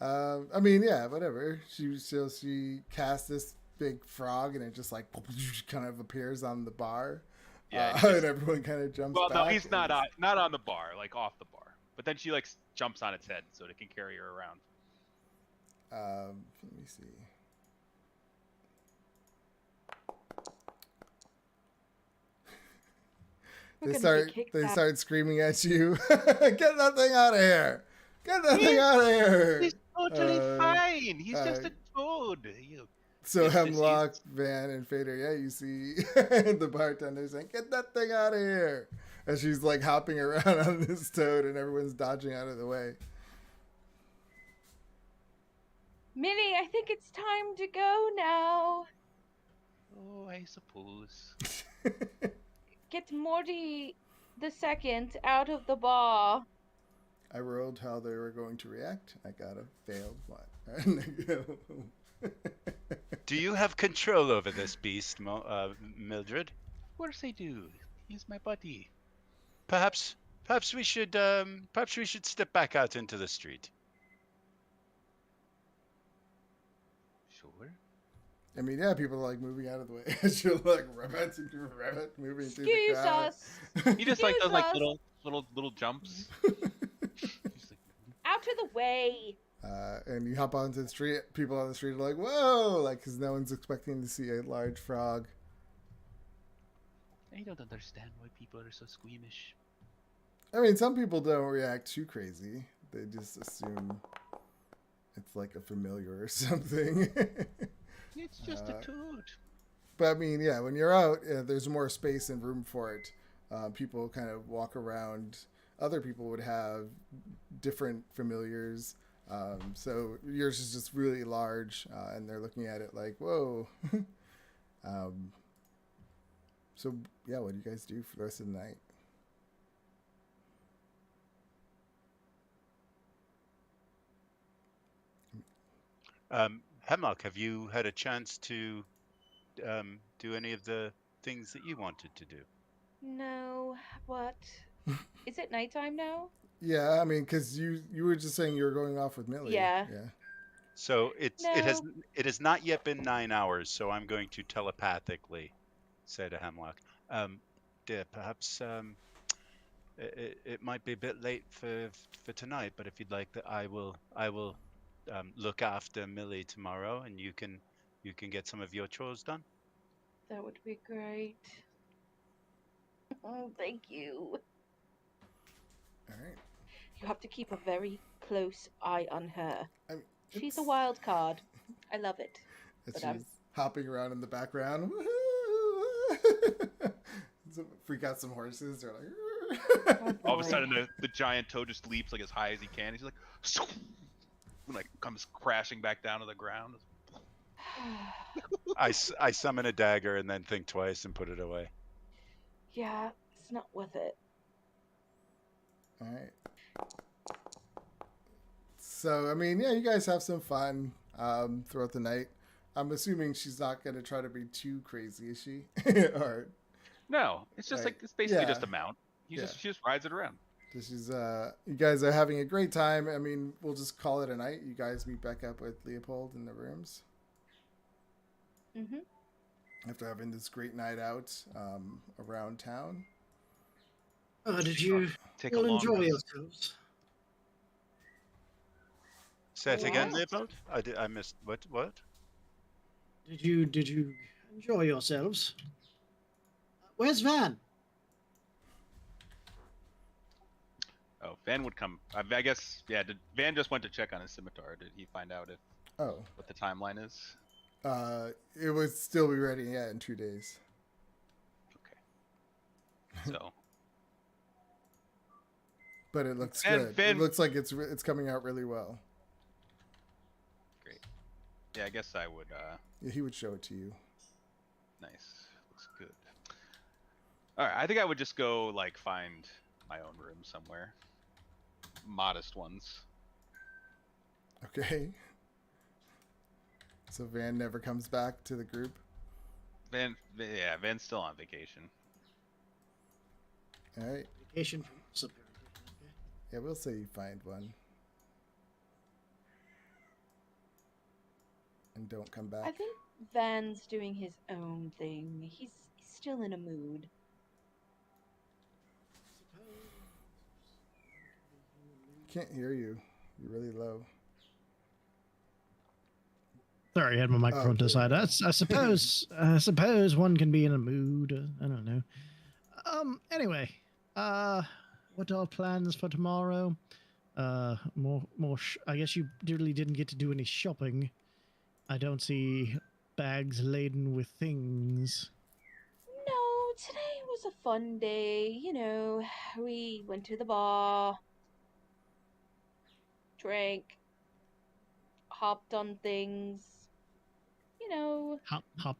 I mean, yeah, whatever. She casts this big frog, and it just like kind of appears on the bar. Yeah, And everyone kind of jumps well, back. no, he's not on the bar, like off the bar. But then she like jumps on its head so it can carry her around. Let me see. We're They gonna get kicked out. start screaming at you. Get that thing out of here! Get that thing out of here! He's totally fine. He's just a toad. So It's just- Hemlock, Van, and Fader, yeah, you see the bartender saying, "Get that thing out of here!" And she's like hopping around on this toad, and everyone's dodging out of the way. Millie, I think it's time to go now. Oh, I suppose. Get Morty the second out of the bar. I rolled how they were going to react. I got a failed one. Do you have control over this beast, Mildred? Of course I do. He's my buddy. Perhaps we should step back out into the street. Sure. I mean, yeah, people are like moving out of the way as you're like rabbit moving through the Excuse crowd. us. He just like does like Jesus. little jumps. He's like, Out of the way. And you hop onto the street. People on the street are like, "Whoa!" Like, because no one's expecting to see a large frog. I don't understand why people are so squeamish. I mean, some people don't react too crazy. They just assume it's like a familiar or something. It's just a toad. But I mean, yeah, when you're out, there's more space and room for it. People kind of walk around. Other people would have different familiars. So yours is just really large, and they're looking at it like, whoa. So, yeah, what do you guys do for the rest of the night? Hemlock, have you had a chance to do any of the things that you wanted to do? No, what? Is it nighttime now? Yeah, I mean, because you were just saying you were going off with Millie. Yeah. Yeah. So it has not yet been 9 hours. So I'm going to telepathically say to Hemlock, dear, perhaps it might be a bit late for tonight, but if you'd like, that I will look after Millie tomorrow, and you can get some of your chores done. That would be great. Oh, thank you. All right. You have to keep a very close eye on her. I mean, She's a wild card. I love it. It's But just hopping around in the background. Freak out some horses. They're like, Oh, All of a boy. sudden, the giant toad just leaps like as high as he can. He's like, and, like comes crashing back down to the ground. I summon a dagger and then think twice and put it away. Yeah, it's not worth it. all right. So, I mean, yeah, you guys have some fun throughout the night. I'm assuming she's not going to try to be too crazy, is she? Or No, it's just Right. like it's basically Yeah. just a mount. She just rides it around. this is, you guys are having a great time. I mean, we'll just call it a night. You guys meet back up with Leopold in the rooms Mm-hmm. after having this great night out around town. Did you Take a all long enjoy rest. yourselves? Say it again, Yes. Leopold. I missed what? Did you enjoy yourselves? Where's Van? Oh, Van would come. I guess, yeah. Van just went to check on his scimitar? Did he find out Oh, what the timeline is? it would still be ready, yeah, in 2 days. Okay. So But it looks And good. Van- It looks like it's coming out really well. great. Yeah, I guess I would. Yeah, he would show it to you. Nice. Looks good. All right. I think I would just go like find my own room somewhere. Modest ones. Okay. So Van never comes back to the group. Van's still on vacation. All right. Vacation from us, apparently. Okay. Yeah, we'll say you find one. And don't come back. I think Van's doing his own thing. He's still in a mood. can't hear you. You're really low. Sorry, I had my microphone to the there side. you go. I suppose one can be in a mood. I don't know. Anyway, what are plans for tomorrow? I guess you really didn't get to do any shopping. I don't see bags laden with things. No, today was a fun day. We went to the bar, drank, hopped on things, you know,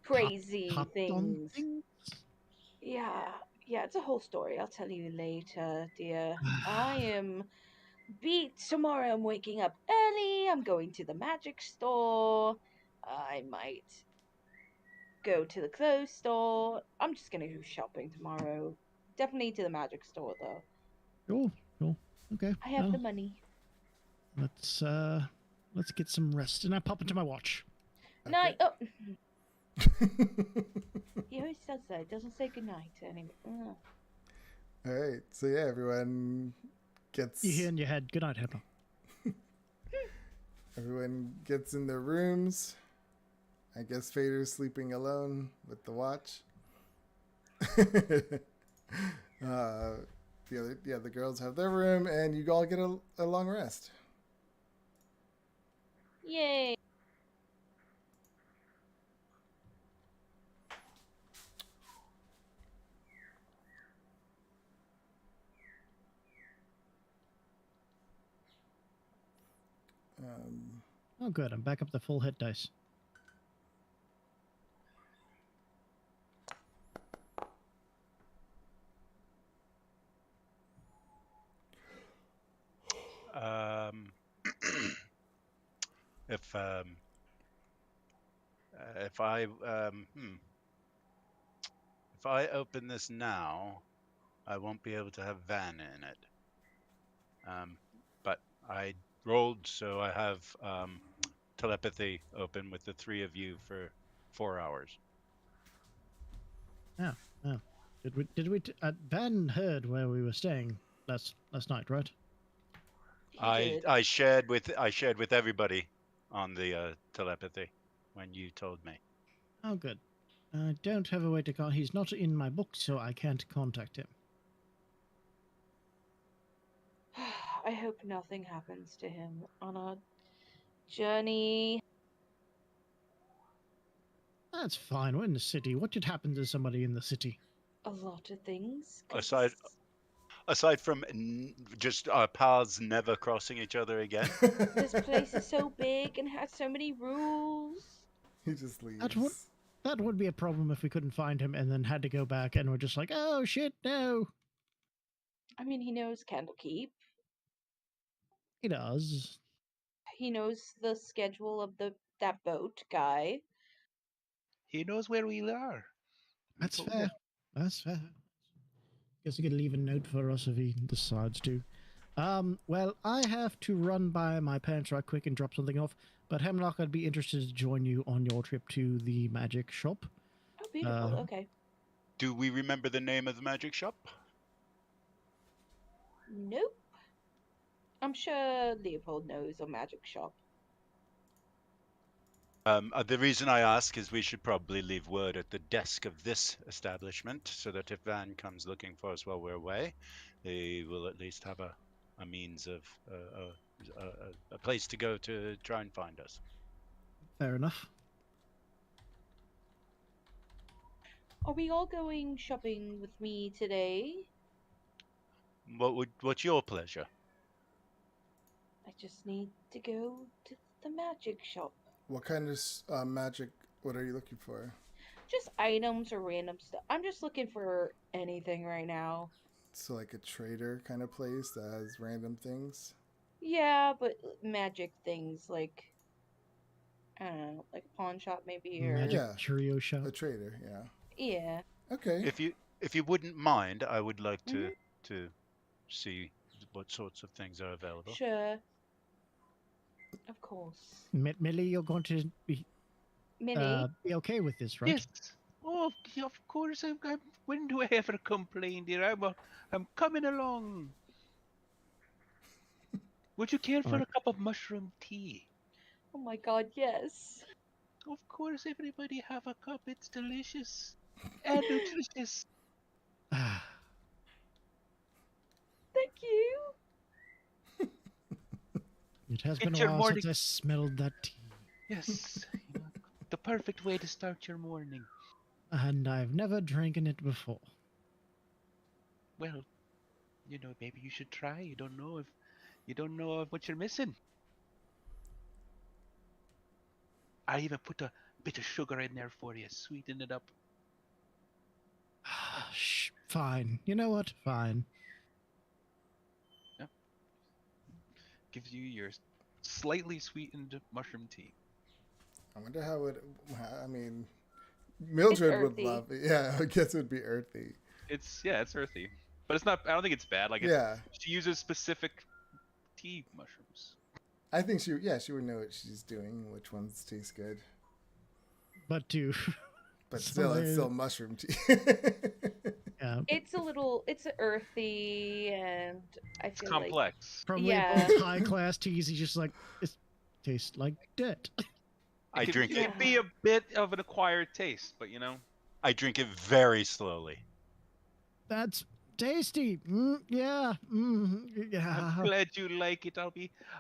crazy Hopped on things. things. Yeah, yeah, it's a whole story. I'll tell you later, dear. I am beat. Tomorrow I'm waking up early. I'm going to the magic store. I might go to the clothes store. I'm just gonna go shopping tomorrow. Definitely to the magic store though. Cool. Okay. I have the money. Let's get some rest. And I pop into my watch. Night. Oh, he always does that. He doesn't say goodnight anymore. Oh. All right. So yeah, everyone gets You hear in your head, good night, Hippo. everyone gets in their rooms. I guess Fader's sleeping alone with the watch. The girls have their room, and you all get a long rest. Yay. Oh, good. I'm back up to full hit dice. If if I if I open this now, I won't be able to have Van in it. But I rolled, so I have telepathy open with the three of you for 4 hours. Oh. Van heard where we were staying last night, right? He did. I shared with everybody on the telepathy when you told me. Oh, good. I don't have a way to he's not in my book, so I can't contact him. I hope nothing happens to him on our journey. That's fine. We're in the city. What could happen to somebody in the city? A lot of things. Aside from just our paths never crossing each other again. This place is so big and has so many rules. He just leaves. That would be a problem if we couldn't find him and then had to go back and we're just like, oh shit, no. I mean, he knows Candlekeep. He does. He knows the schedule of that boat guy. He knows where we are. That's fair. That's fair. Guess he could leave a note for us if he decides to. Well, I have to run by my parents right quick and drop something off, but Hemlock, I'd be interested to join you on your trip to the magic shop. Oh, beautiful. Okay. Do we remember the name of the magic shop? Nope. I'm sure Leopold knows a magic shop. The reason I ask is we should probably leave word at the desk of this establishment so that if Van comes looking for us while we're away, they will at least have a means of a place to go to try and find us. Fair enough. Are we all going shopping with me today? What's your pleasure? I just need to go to the magic shop. What kind of magic? What are you looking for? Just items or random stuff. I'm just looking for anything right now. So like a trader kind of place that has random things. Yeah, but magic things like I don't know, like a pawn shop maybe, or Magic Yeah. curio shop. A trader, yeah. yeah. Okay. If you wouldn't mind, I would like Mm-hmm. to see what sorts of things are available. Sure. Of course. Millie, you're going to be Millie? be okay with this, right? Yes. Oh, yeah, of course. When do I ever complain, dear? I'm coming along. Would you care for Alright. a cup of mushroom tea? Oh my god, yes. Of course, everybody have a cup. It's delicious and nutritious. Thank you. It has been It's a your while morning. since I smelled that tea. Yes, the perfect way to start your morning. And I've never drinking it before. Well, maybe you should try. You don't know of what you're missing. I even put a bit of sugar in there for you, sweeten it up. Shh, fine. You know what? Fine. Gives you your slightly sweetened mushroom tea. I wonder how it. I mean, Mildred would earthy. love it. Yeah, I guess it would be earthy. It's earthy, but it's not. I don't think it's bad. Like Yeah, she uses specific tea mushrooms. I think she would know what she's doing, which ones taste good. But to But still, it's somebody- still mushroom tea. yeah, It's earthy, and I It's feel like complex. from Yeah. Leopold's high class teas, he's just like, it tastes like dirt. I drink It it. can be a bit of an acquired taste, but I drink it very slowly. That's tasty. Yeah. Yeah. I'm glad you like it.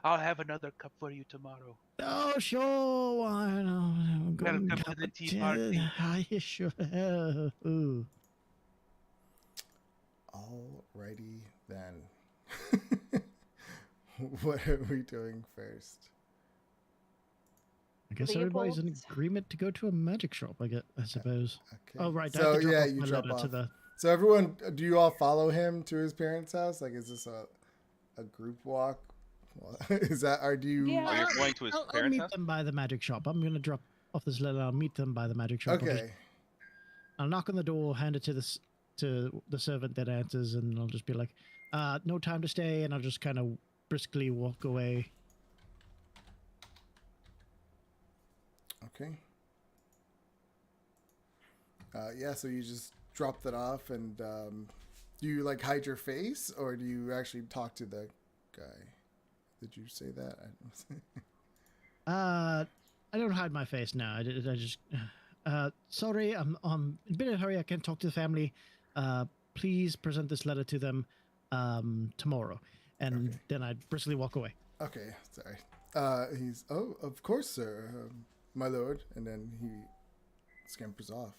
I'll have another cup for you tomorrow. Oh, sure. Why not? Welcome to the tea party. I sure have. Ooh. Alrighty then. What are we doing first? I guess everybody's in Leopold's- agreement to go to a magic shop, I suppose. Okay. Oh, right. I So have to drop yeah, off you my drop letter off. to the... So everyone, do you all follow him to his parents' house? Like, is this a group walk? Is that, or do you? Yeah. Oh, you're going to his I'll parents' meet house? them by the magic shop. I'm going to drop off this letter. I'll meet them by the magic shop. Okay. I'll knock on the door, hand it to the servant that answers, and I'll just be like, no time to stay, and I'll just kind of briskly walk away. Okay. Yeah, so you just drop that off, and do you like hide your face, or do you actually talk to the guy? Did you say that? I don't hide my face now. I just, sorry, I'm in a bit of a hurry. I can't talk to the family. Please present this letter to them tomorrow, and Okay. then I briskly walk away. Okay, sorry. He's, oh, of course, sir, my lord, and then he scampers off,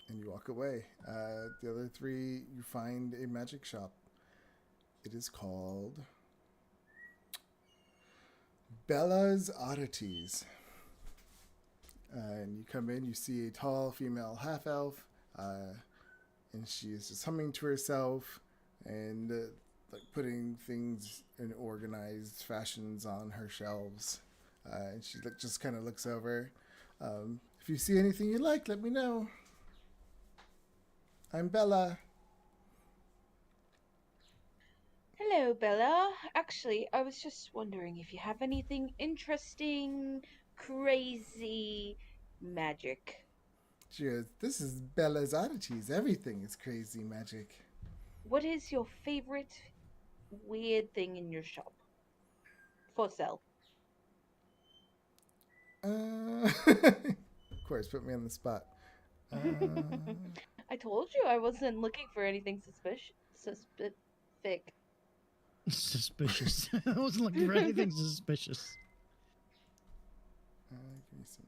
and you walk away. The other three, you find a magic shop. It is called Bella's Oddities. And you come in, you see a tall female half elf, and she is just humming to herself and like putting things in organized fashions on her shelves. And she just kind of looks over. If you see anything you like, let me know. I'm Bella. Hello, Bella. Actually, I was just wondering if you have anything interesting, crazy magic. She goes, this is Bella's Oddities. Everything is crazy magic. What is your favorite weird thing in your shop? For sale. Of course, put me on the spot. I told you I wasn't looking for anything specific. Suspicious. I wasn't looking for anything suspicious. Give me some.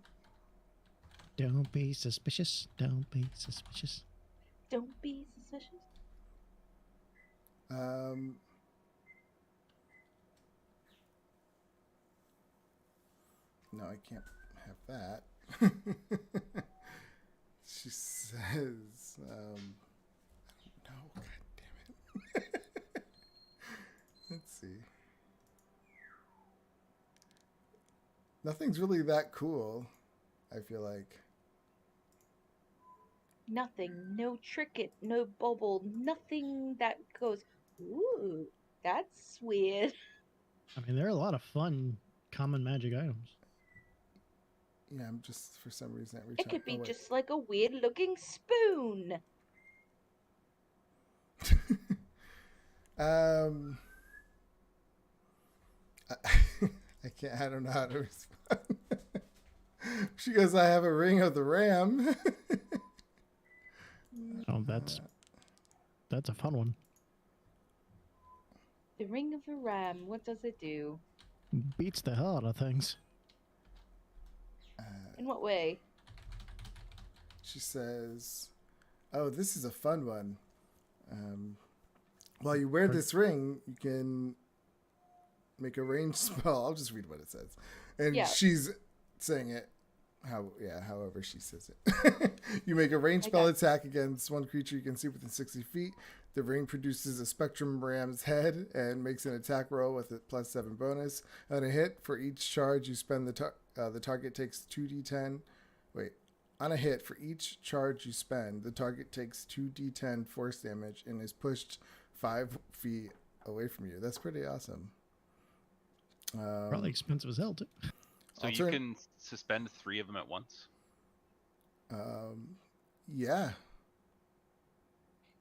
Don't be suspicious. Don't be suspicious. Don't be suspicious. No, I can't have that. She says, I don't know. God damn it. Let's see. Nothing's really that cool, I feel like. Nothing. No trinket, no bubble, nothing that goes, ooh, that's weird. I mean, there are a lot of fun common magic items. Yeah, I'm just, for some reason, every It time. could be oh, wait. just like a weird looking spoon. I can't. I don't know how to respond. She goes, I have a ring of the ram. Oh, that's a fun one. The ring of the ram. What does it do? Beats the hell out of things. In what way? She says, oh, this is a fun one. While you wear this ring, you can make a ranged spell. I'll just read what it says. And Yeah. she's saying it however she says it. You make a ranged spell attack against one creature you can see within 60 feet. The ring produces a spectrum ram's head and makes an attack roll with a +7 bonus. On a hit, for each charge you spend, the target takes 2d10. On a hit, for each charge you spend, the target takes 2d10 force damage and is pushed 5 feet away from you. That's pretty awesome. Probably expensive as hell, too. So you can suspend 3 of them at once? Yeah.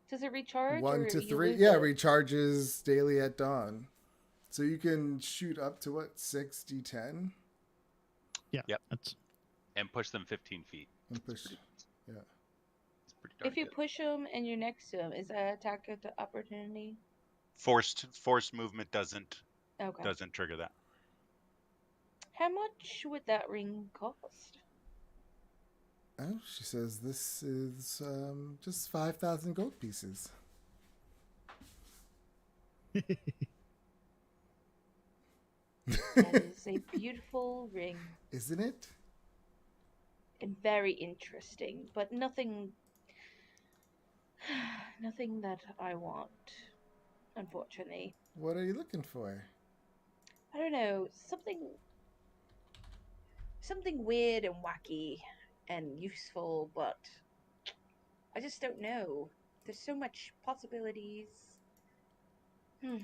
Does it recharge? 1 to you 3. lose Yeah, it? recharges daily at dawn. So you can shoot up to what, 6d10? Yeah. Yep. That's And push them 15 feet. And push. Yeah. It's pretty darn If you good. push them and you're next to them, is that attack of opportunity? Forced movement doesn't Okay. trigger that. How much would that ring cost? Oh, she says this is just 5,000 gold pieces. That is a beautiful ring Isn't it? and very interesting, but nothing that I want, unfortunately. What are you looking for? I don't know, something weird and wacky and useful, but I just don't know. There's so much possibilities. I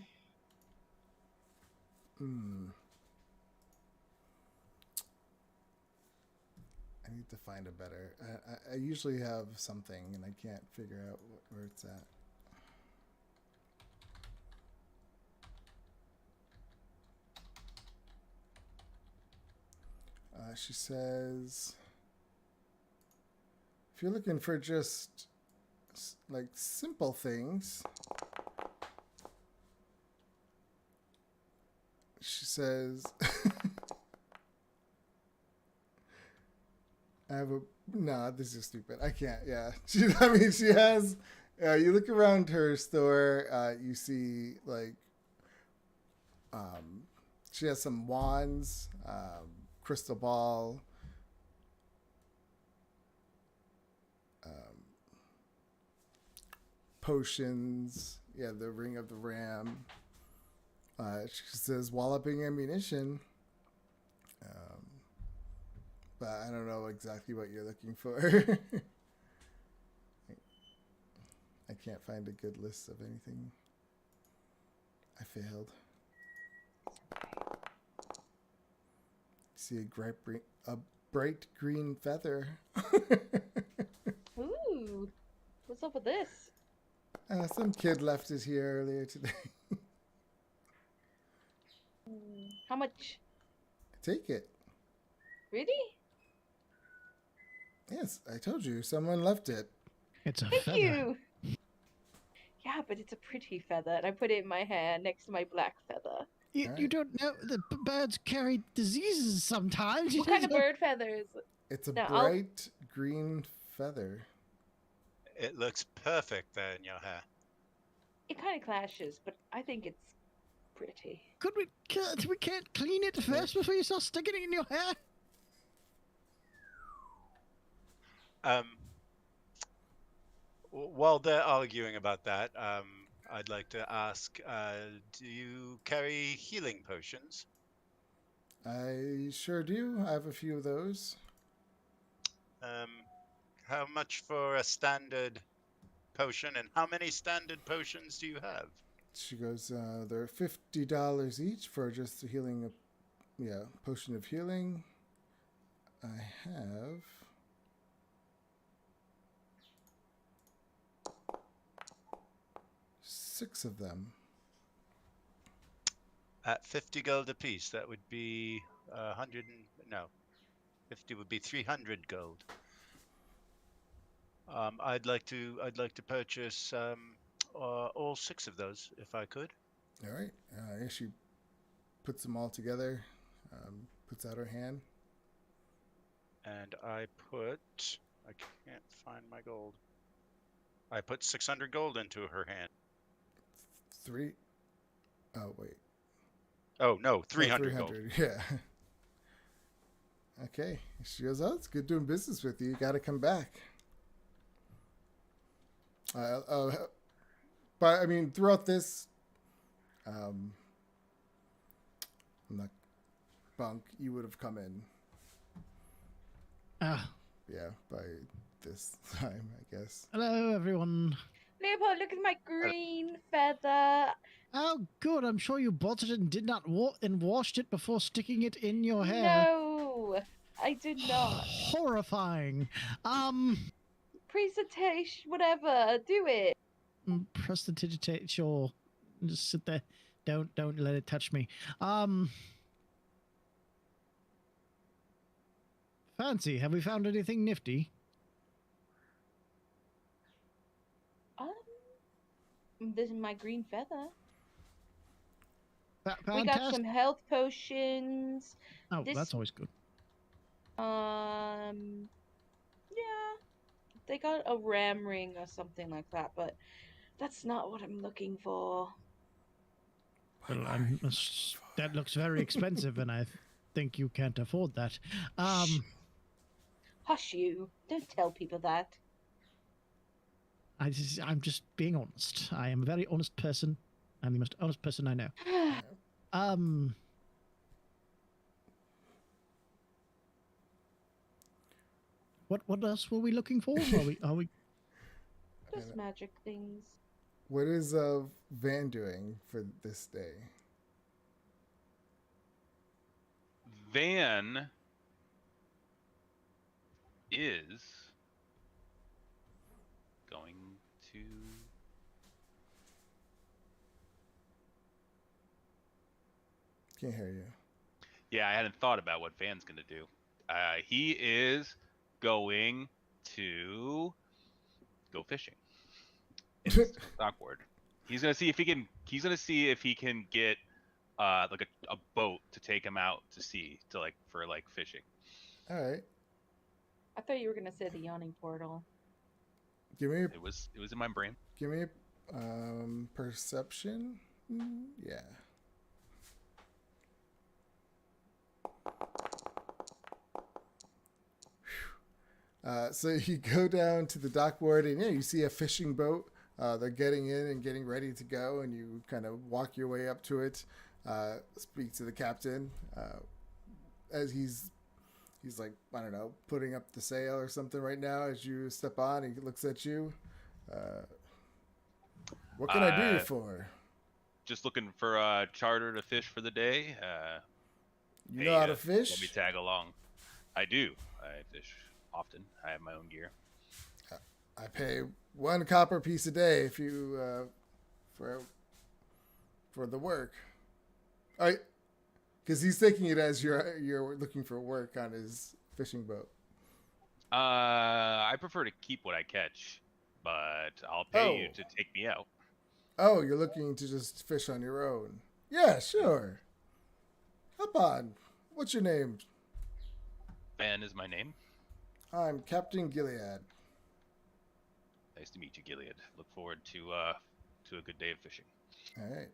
need to find a better. I usually have something and I can't figure out where it's at. She says, if you're looking for just like simple things, she says, I have a, nah, this is stupid. I can't, yeah. She has, you look around her store, you see like, she has some wands, crystal ball, potions, yeah, the ring of the ram. She says walloping ammunition, but I don't know exactly what you're looking for. I can't find a good list of anything. I failed. See a bright green feather. Ooh, what's up with this? Some kid left it here earlier today. How much? Take it. Really? Yes, I told you. Someone left it. it's a Thank feather. you. Yeah, but it's a pretty feather, and I put it in my hair next to my black feather. You Alright. don't know the birds carry diseases sometimes. What kind of bird feathers? It's a No, bright green feather. It looks perfect there in your hair. It kind of clashes, but I think it's pretty. Could we can't clean it first before you start sticking it in your hair? While they're arguing about that, I'd like to ask, do you carry healing potions? I sure do. I have a few of those. How much for a standard potion, and how many standard potions do you have? She goes, they're $50 each for just a healing, potion of healing. I have 6 of them. At 50 gold apiece, that would be 100 and, no, 50 would be 300 gold. I'd like to purchase all 6 of those if I could. All right. I guess she puts them all together, puts out her hand. And I can't find my gold. I put 600 gold into her hand. 3. Oh, wait. Oh, no, 300 300 gold. Yeah. Okay. She goes, oh, it's good doing business with you. You got to come back. But, I mean, throughout this the bunk, you would have come in. Ah, Yeah, by this time, I guess. hello, everyone. Leopold, look at my green feather. Oh, good. I'm sure you bought it and did not washed it before sticking it in your hair. No, I did not. Horrifying. Presentation, whatever. Do it. Prestidigitate, sure. Just sit there. Don't let it touch me. Fancy, have we found anything nifty? This is my green feather. Fantastic. We got some health potions. Oh, this- that's always good. Yeah, they got a ram ring or something like that, but that's not what I'm looking for. Well, that looks very expensive, and I think you can't afford that. Hush you! Don't tell people that. I'm just being honest. I am a very honest person. I'm the most honest person I know. What else were we looking for? Are we? Just magic things. What is Van doing for this day? Van is going to Can't hear you. Yeah, I hadn't thought about what Van's gonna do. He is going to go fishing in his dockboard. He's gonna see if he can. He's gonna see if he can get like a boat to take him out to sea to for fishing. All right. I thought you were gonna say the yawning portal. Give me It was in my brain. Perception. Yeah. So you go down to the dockboard and you see a fishing boat. They're getting in and getting ready to go, and you kind of walk your way up to it. Speak to the captain as he's like, I don't know, putting up the sail or something right now. As you step on, he looks at you. What can I do you for? Just looking for a charter to fish for the day. You know how to fish? Let me tag along. I do. I fish often. I have my own gear. I pay 1 copper piece a day if you for the work. All right, because he's taking it as you're looking for work on his fishing boat. I prefer to keep what I catch, but I'll pay you to take me out. Oh, you're looking to just fish on your own? Yeah, sure. Hop on. What's your name? Van is my name. I'm Captain Gilead. Nice to meet you, Gilead. Look forward to a good day of fishing. All right.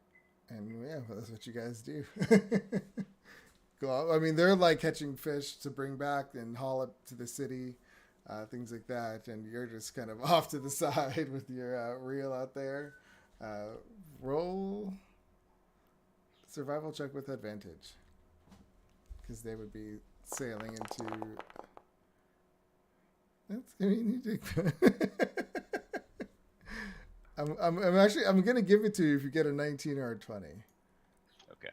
And yeah, well, that's what you guys do. Go out. I mean, they're like catching fish to bring back and haul it to the city, things like that. And you're just kind of off to the side with your reel out there. Roll survival check with advantage, because they would be sailing into. That's, I mean, you I'm gonna give it to you if you get a 19 or a 20. Okay.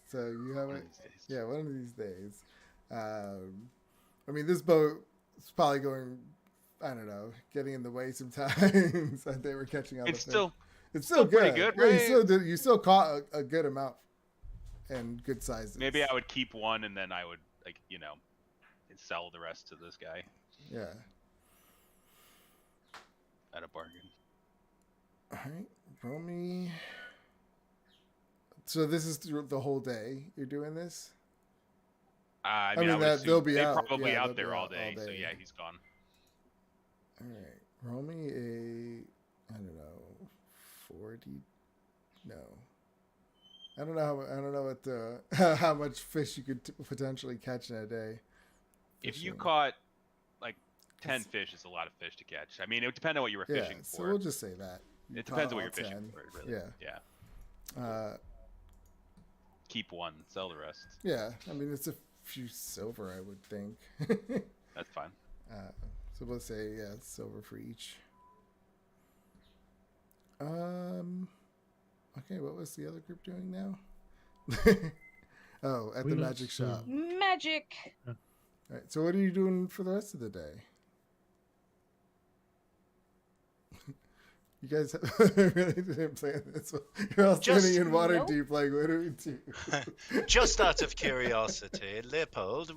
So you have it. Yeah. Yeah, one of these days. I mean, this boat is probably going. I don't know, getting in the way sometimes. They were catching all the fish. It's still pretty good. good, Yeah, right? you still caught a good amount and good sizes. Maybe I would keep one and then I would sell the rest to this guy Yeah. at a bargain. All right, roll me. So this is through the whole day you're doing this? I mean, would that assume they'll be they're out. probably Yeah, out they'll be there all out day, all so day. yeah, he's gone. All right, roll me a, I don't know, 40. No, I don't know. I don't know what the how much fish you could potentially catch in a day. If you Fishing. caught like 10 fish, is a lot of fish to catch. I mean, it would depend on what you were fishing so for. we'll just say that. You It depends on what caught you're all fishing 10. for, really. Yeah. Keep one, sell the rest. Yeah. I mean, it's a few silver, I would think. That's fine. So we'll say silver for each. Okay, what was the other group doing now? Oh, at the magic shop. Magic. All right. So what are you doing for the rest of the day? You guys really didn't plan this one. You're all standing in water Nope. deep. Like, what do we do? Just out of curiosity, Leopold,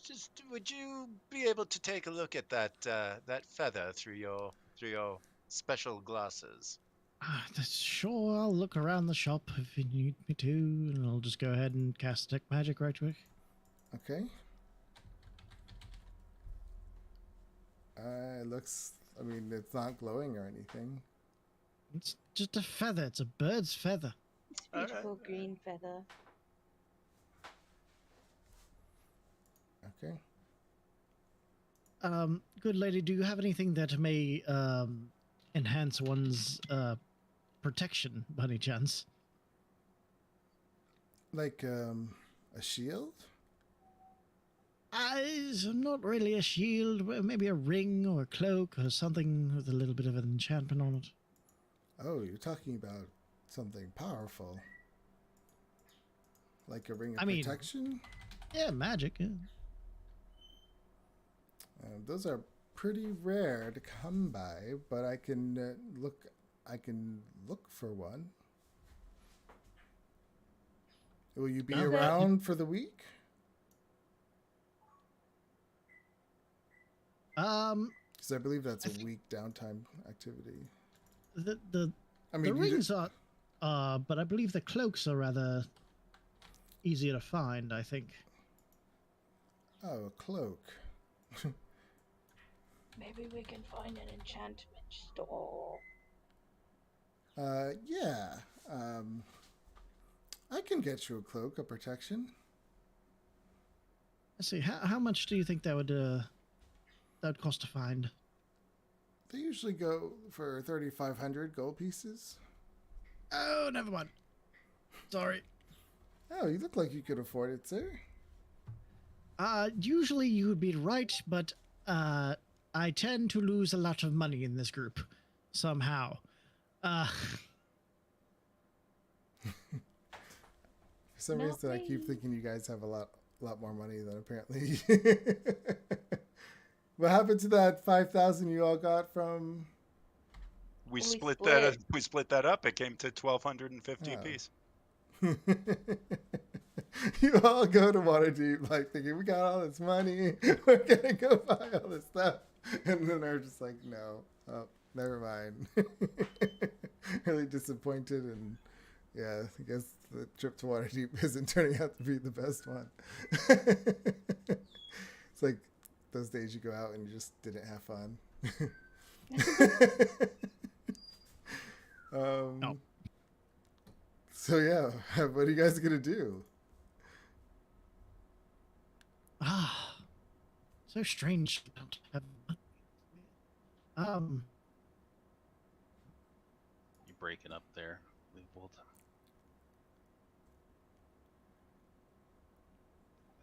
just would you be able to take a look at that feather through your special glasses? Sure, I'll look around the shop if you need me to, and I'll just go ahead and cast Detect Magic right quick. Okay. It looks. I mean, it's not glowing or anything. It's just a feather. It's a bird's feather. It's a beautiful green feather. Okay. Good lady, do you have anything that may enhance one's protection by any chance? Like a shield? Not really a shield, maybe a ring or a cloak or something with a little bit of an enchantment on it. Oh, you're talking about something powerful. Like a ring of protection? Yeah, magic. Yeah. Those are pretty rare to come by, but I can look. I can look for one. Will you be around for the week? Because I believe that's a week downtime activity. The I mean, rings are, but I believe the cloaks are rather easier to find. I think. Oh, a cloak. Maybe we can find an enchantment store. Yeah. I can get you a cloak of protection. Let's see. How much do you think that would cost to find? They usually go for 3,500 gold pieces. Oh, never mind. Sorry. Oh, you look like you could afford it, sir. Usually you would be right, but I tend to lose a lot of money in this group somehow. For some reason, I keep thinking you guys have a lot more money than apparently. What happened to that 5,000 you all got from? We split that up. It came to 1,250 apiece. You all go to Waterdeep like thinking we got all this money, we're gonna go buy all this stuff, and then they're just like, no, oh, never mind. Really disappointed, and yeah, I guess the trip to Waterdeep isn't turning out to be the best one. It's like those days you go out and you just didn't have fun. No. So yeah, what are you guys gonna do? So strange. Don't have You breaking up there, Leopold? I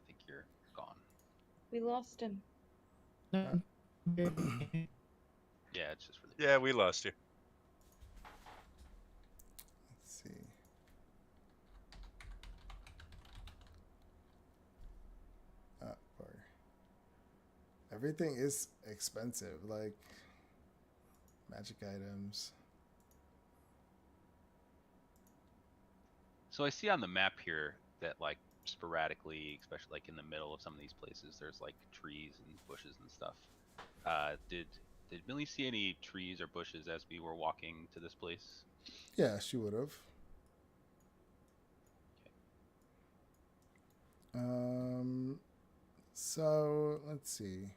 think you're gone. We lost him. no. Yeah, it's just really. Yeah, we lost you. Let's see. Everything is expensive. Like, magic items. So I see on the map here that like sporadically, especially like in the middle of some of these places, there's like trees and bushes and stuff. Did Millie see any trees or bushes as we were walking to this place? Yeah, she would have. So let's see.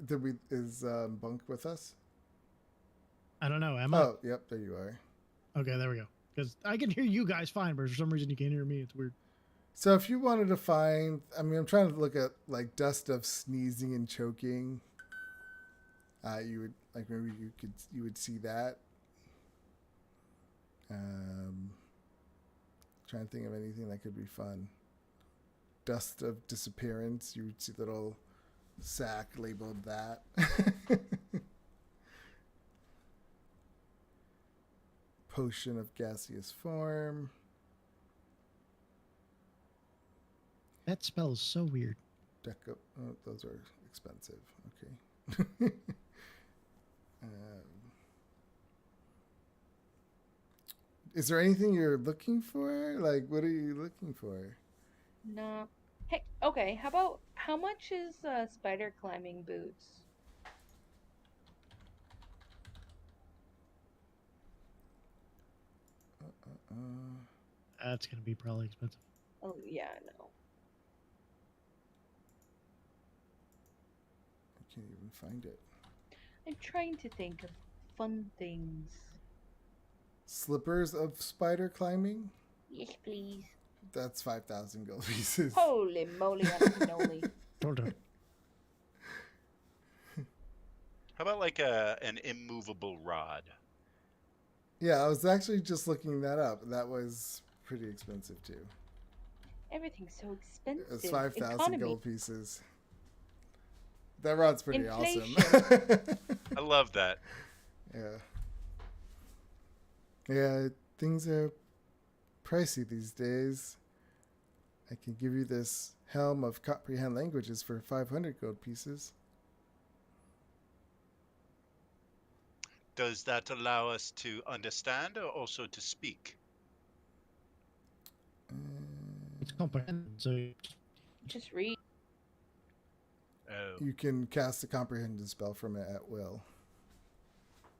Maybe is Bunk with us? I don't know. Am I? Oh, yep, there you are. Okay, there we go. Because I can hear you guys fine, but for some reason you can't hear me. It's weird. So if you wanted to find, I mean, I'm trying to look at like dust of sneezing and choking. You would like maybe you would see that. Trying to think of anything that could be fun. Dust of disappearance. You would see little sack labeled that. Potion of gaseous form. That spell is so weird. Oh, those are expensive. Okay. Is there anything you're looking for? Like, what are you looking for? No. Hey, okay, how much is spider climbing boots? That's gonna be probably expensive. Oh, yeah, I know. I can't even find it. I'm trying to think of fun things. Slippers of spider climbing? Yes, please. That's 5,000 gold pieces. Holy moly, cannoli. Don't do it. How about like an immovable rod? Yeah, I was actually just looking that up. That was pretty expensive too. Everything's so expensive. It's 5,000 Economy. gold pieces. That rod's pretty Inflation. awesome. I love that. Yeah. Yeah, things are pricey these days. I can give you this helm of comprehend languages for 500 gold pieces. Does that allow us to understand or also to speak? It's comprehend. So Just read. Oh, You can cast a comprehend spell from it at will.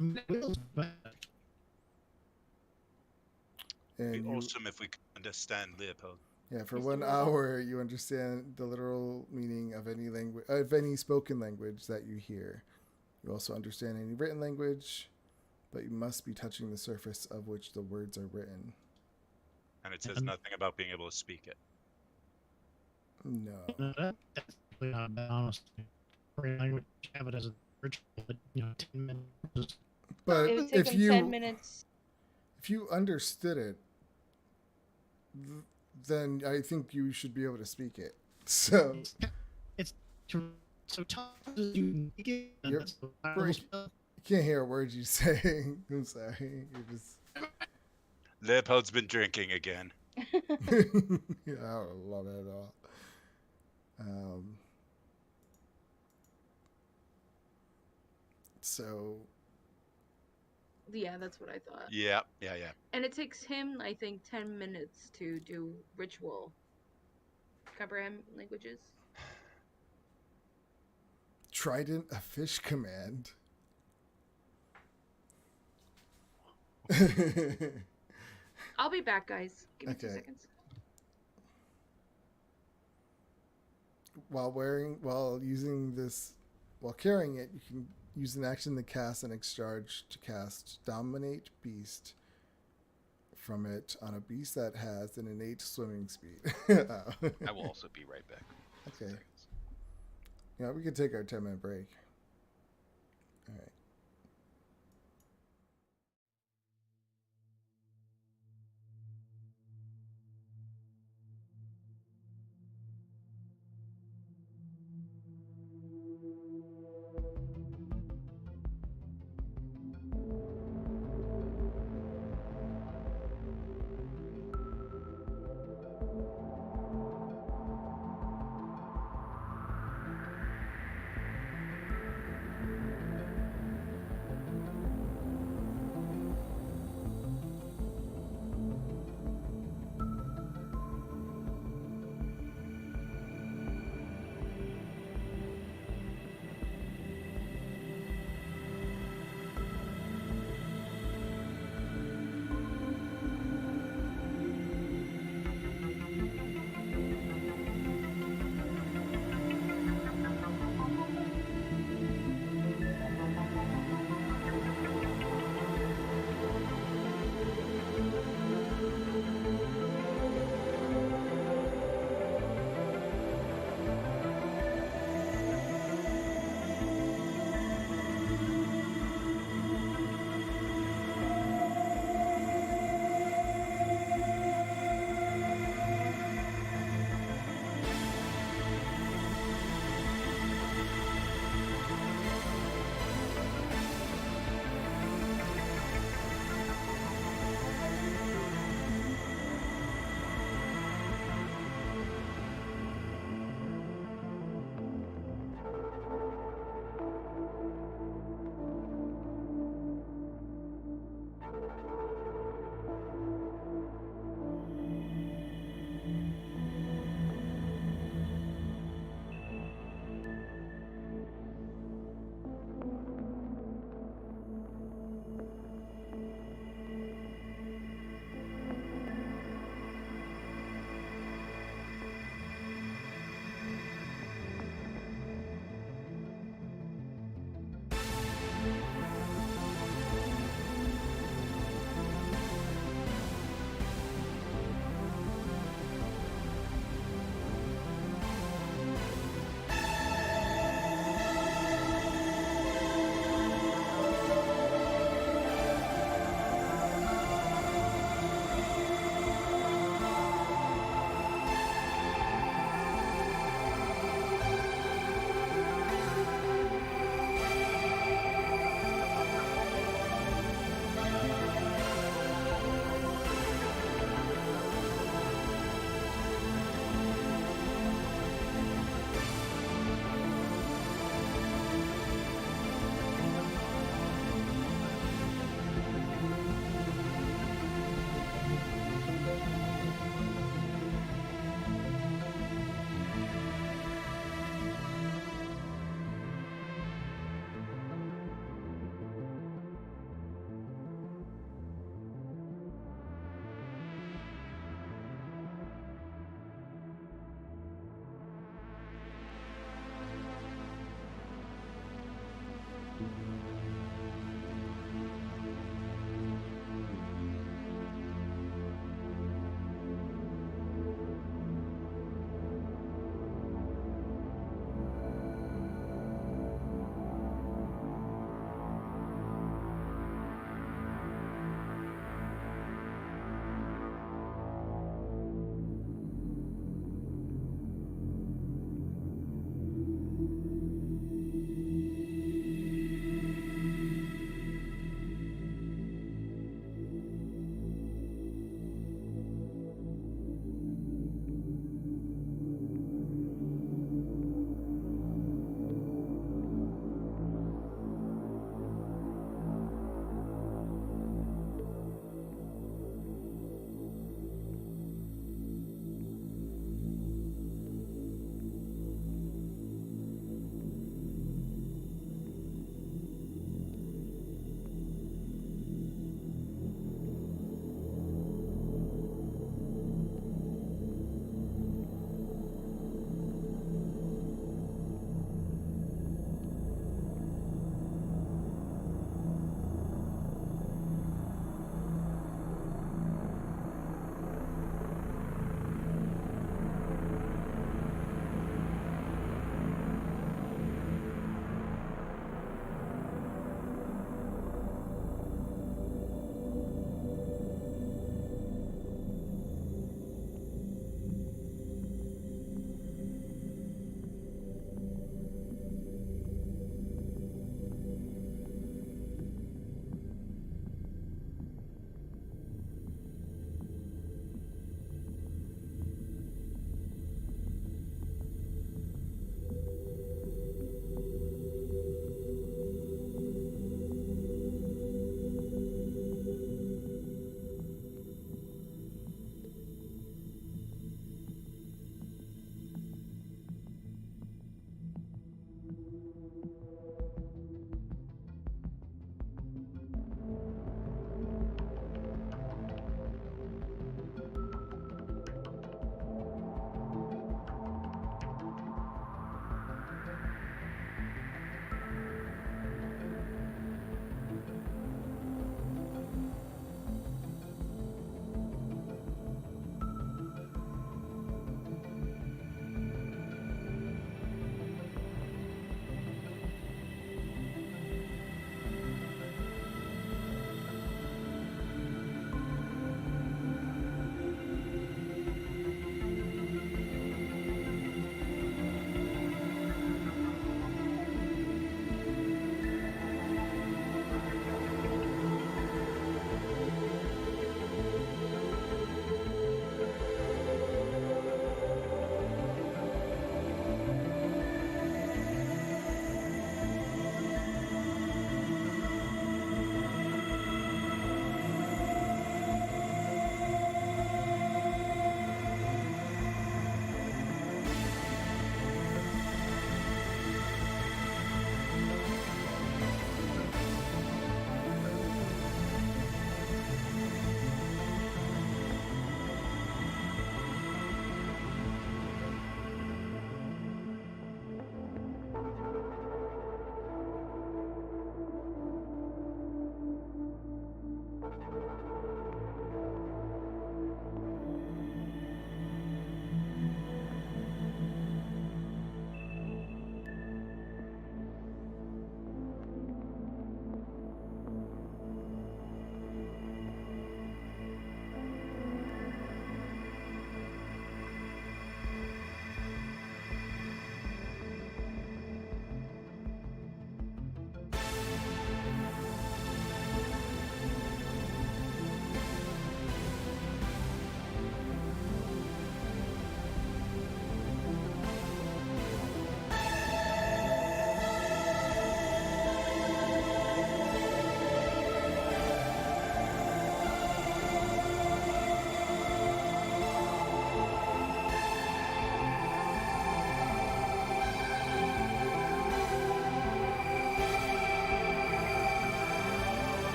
it'd And be you, awesome if we could understand Leopold. yeah, for Mr. 1 Robot. hour, you understand the literal meaning of any language, of any spoken language that you hear. You also understand any written language, but you must be touching the surface of which the words are written. And it says And- nothing about being able to speak it. No. that's really not bad, honestly. Language have it as a ritual, but 10 minutes. But It would take if him 10 you minutes. if you understood it, then I think you should be able to speak it. So It's so tough as you can get. You're That's the power break- spell. you can't hear a word you say. I'm sorry. You're just Leopold's been drinking again. yeah, I don't love it at all. So Yeah, that's what I thought. Yeah. And it takes him, I think, 10 minutes to do ritual. Comprehend languages? Trident, a fish command. I'll be back, guys. Give me 2 Okay. seconds. While carrying it, you can use an action to cast an excharge to cast Dominate Beast from it on a beast that has an innate swimming speed. I will also be right back. Okay. Yeah, we could take our 10-minute break. All right.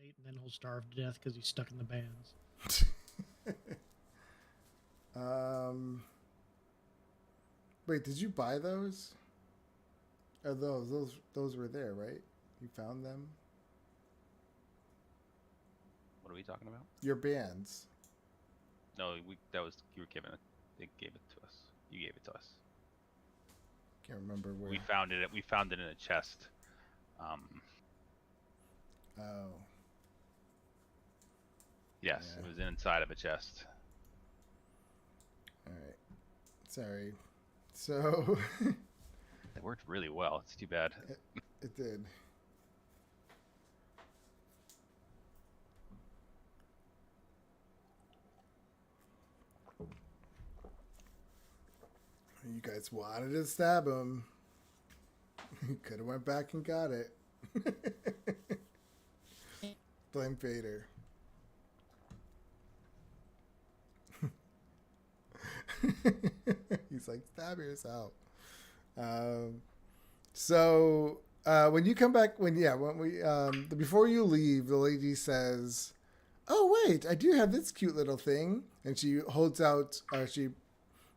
wait, and then he'll starve to death because he's stuck in the bands. Wait, did you buy those? Or those were there, right? You found them? What are we talking about? Your bands. No, you were given it. They gave it to us. You gave it to us. Can't remember where. We found it. We found it in a chest. Oh. Yes, Yeah. it was inside of a chest. All right. Sorry. So It worked really well. It's too bad. it did. You guys wanted to stab him. You could have went back and got it. Blame Vader. He's like, stab yourself. So when you come back, before you leave, the lady says, "Oh wait, I do have this cute little thing," and she holds out. She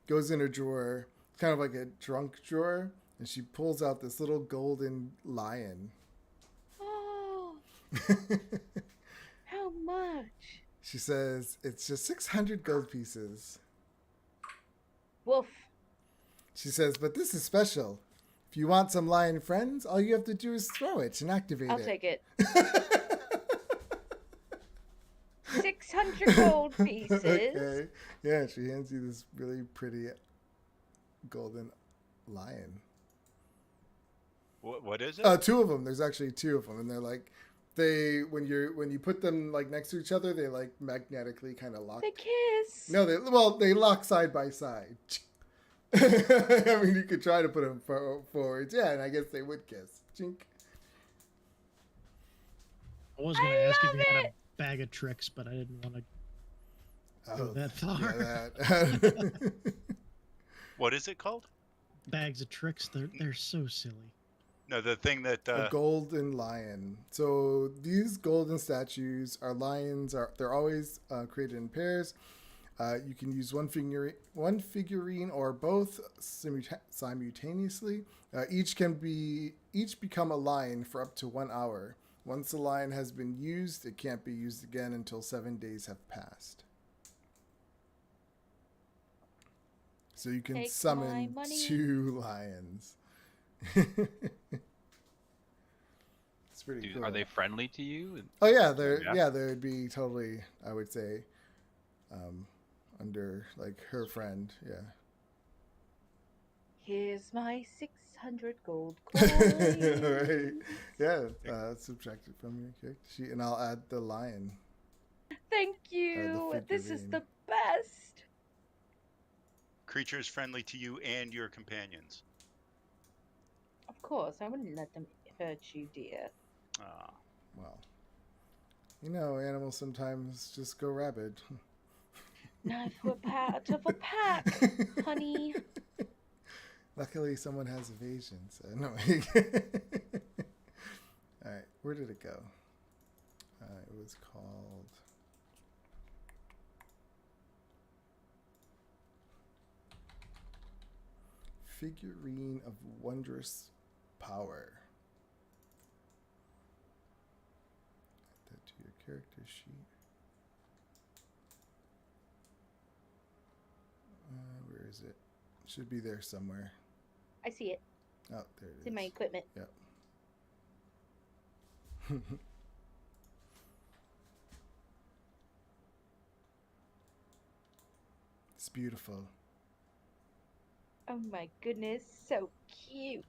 goes in her drawer, kind of like a trunk drawer, and she pulls out this little golden lion. Oh, how much? She says it's just 600 gold pieces. Woof. She says, but this is special. If you want some lion friends, all you have to do is throw it and activate I'll it. take it. 600 gold pieces. Okay. Yeah, she hands you this really pretty golden lion. What is it? Two of them. There's actually two of them, and they're like, when you put them like next to each other, they like magnetically kind of lock. They kiss. No, they lock side by side. I mean, you could try to put them forwards, yeah, and I guess they would kiss. Chink. I was going to ask if you had a bag of tricks, but I didn't want to go that far. Yeah, that. What is it called? Bags of tricks, they're so silly. No, the thing that A golden lion. So these golden statues are lions. They're always created in pairs. You can use one figurine or both simultaneously. Each become a lion for up to 1 hour. Once the lion has been used, it can't be used again until 7 days have passed. So you can Take my summon money. 2 lions. It's pretty cool. Are they friendly to you? Oh yeah, they would be totally, I would say, under like her friend, yeah. Here's my 600 gold coins. Right. Yeah, subtracted from your character sheet, and I'll add the lion. Thank you. This is figurine. the best. creatures friendly to you and your companions. Of course, I wouldn't let them hurt you, dear. Ah. Well, you know, animals sometimes just go rabid. Now we're part of a pack, honey. Luckily, someone has evasion, so no. All right, where did it go? It was called. Figurine of Wondrous Power. Add that to your character sheet. Where is it? Should be there somewhere. I see it. Oh, there it It's is. in my equipment. Yep. It's beautiful. Oh my goodness, so cute.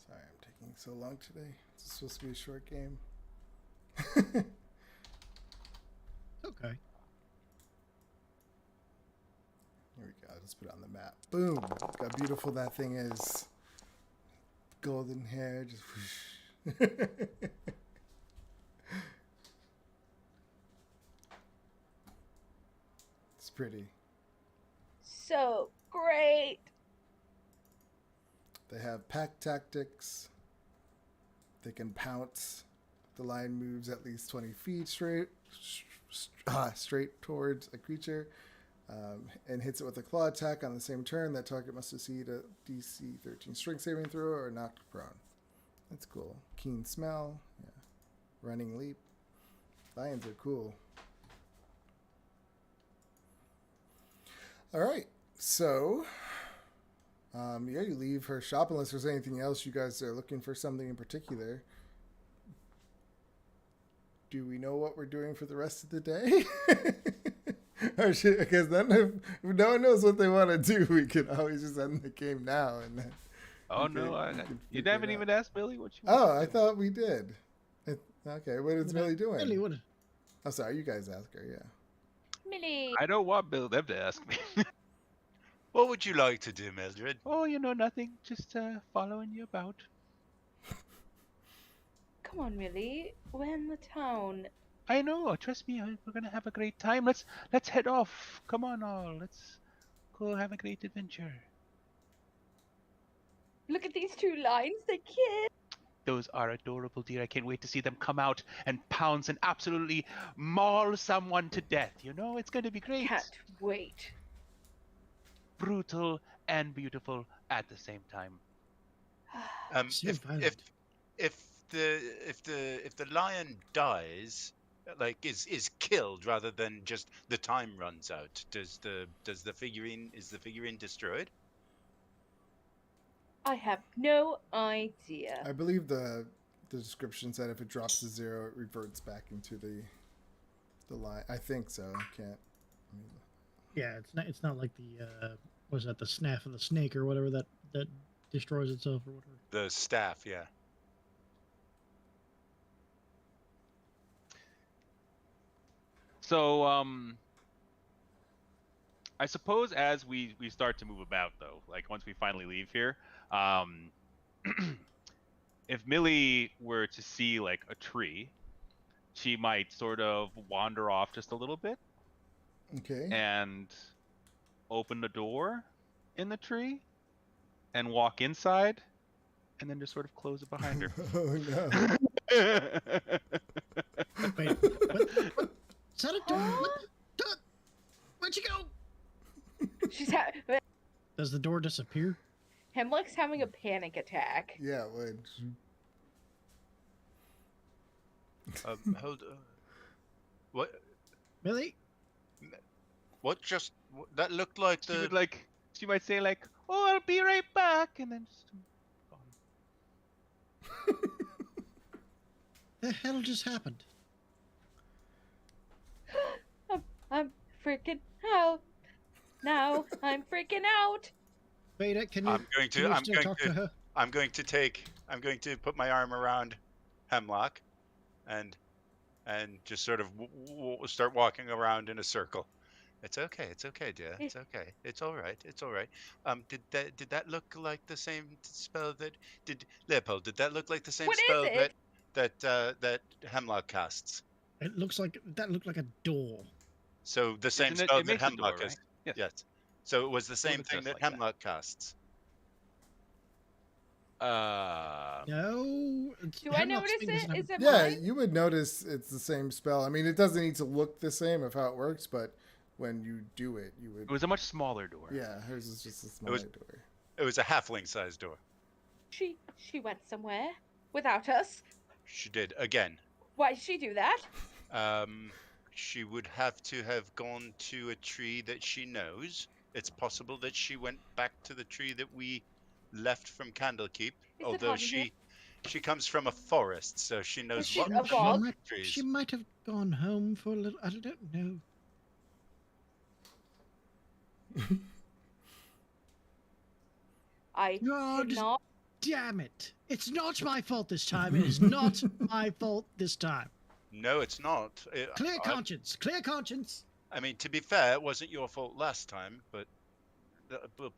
Sorry, I'm taking so long today. It's supposed to be a short game. Okay. Here we go. Let's put it on the map. Boom. Look how beautiful that thing is. Golden hair. Just whoosh. It's pretty. So great. They have pack tactics. They can pounce. The lion moves at least 20 feet straight towards a creature and hits it with a claw attack on the same turn. That target must succeed a DC 13 strength saving throw or knocked prone. That's cool. Keen smell. Yeah. Running leap. Lions are cool. All right. So, yeah, you leave her shop unless there's anything else you guys are looking for something in particular. Do we know what we're doing for the rest of the day? Because then if no one knows what they want to do, we can always just end the game now. And then Oh no, you haven't even asked Billy what you. Oh, I thought we did. Okay, what is Millie doing? Millie, what? Oh, sorry, you guys ask her. Yeah. Millie. I don't want them to ask me. What would you like to do, Mildred? Oh, nothing. Just following you about. Come on, Millie. We're in the town. I know. Trust me. We're gonna have a great time. Let's head off. Come on, all. Let's go have a great adventure. Look at these two lions. They're cute. Those are adorable, dear. I can't wait to see them come out and pounce and absolutely maul someone to death. It's going to be great. Can't wait. Brutal and beautiful at the same time. So violent. If the lion dies, like is killed rather than just the time runs out, is the figurine destroyed? I have no idea. I believe the description said if it drops to 0, it reverts back into the line. I think so. I can't. Yeah, it's not like the was that the snaff of the snake or whatever that destroys itself or whatever. The staff, yeah. So, I suppose as we start to move about, though, like once we finally leave here, if Millie were to see like a tree, she might sort of wander off just a little bit Okay. and open the door in the tree and walk inside and then just sort of close it behind her. Oh no. Wait, what? Is that a door? Where'd you go? She's Does the door disappear? Hemlock's having a panic attack. Yeah, it would. Hold. What? Millie? What just? That looked like She would she might say like, "Oh, I'll be right back," and then just gone. The hell just happened? I'm freaking out. Now I'm freaking out. Beta, can you? I'm going can you to. still talk to her? I'm going to put my arm around Hemlock, and just sort of start walking around in a circle. It's okay, dear. It's okay. It's all right. It's all right. Did that look like the same spell Leopold? Did that look like the same What is spell it? that Hemlock casts? It looked like a door. So the same Isn't it- spell it that makes a Hemlock door, is. right? Yes. So it was the same looks thing just that like that. Hemlock casts. No. Do I notice it? Is it Yeah, mine? you would notice it's the same spell. I mean, it doesn't need to look the same of how it works, but when you do it, you would. It was a much smaller door. Yeah, hers is just a smaller door. It was a halfling-sized door. She went somewhere without us. She did again. Why did she do that? She would have to have gone to a tree that she knows. It's possible that she went back to the tree that we left from Candlekeep, it although hot in here? she comes from a forest, so she knows she what a bog? trees. She might have gone home for a little. I don't know. I God did not. damn it! It's not my fault this time. It is not my fault this time. No, it's not. Clear conscience. Clear conscience. I mean, to be fair, it wasn't your fault last time, but we'll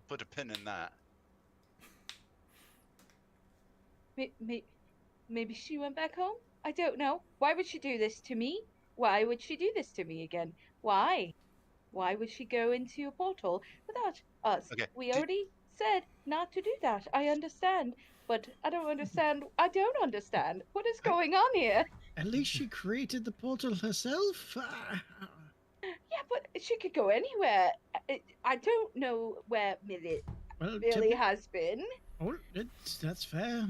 put a pin in that. Maybe she went back home? I don't know. Why would she do this to me? Why would she do this to me again? Why? Why would she go into a portal without us? Okay, We already said not to do that. I understand, but I don't understand. I don't understand. What is going on here? At least she created the portal herself. Yeah, but she could go anywhere. I don't know where Millie Well, really has been. oh, that's fair.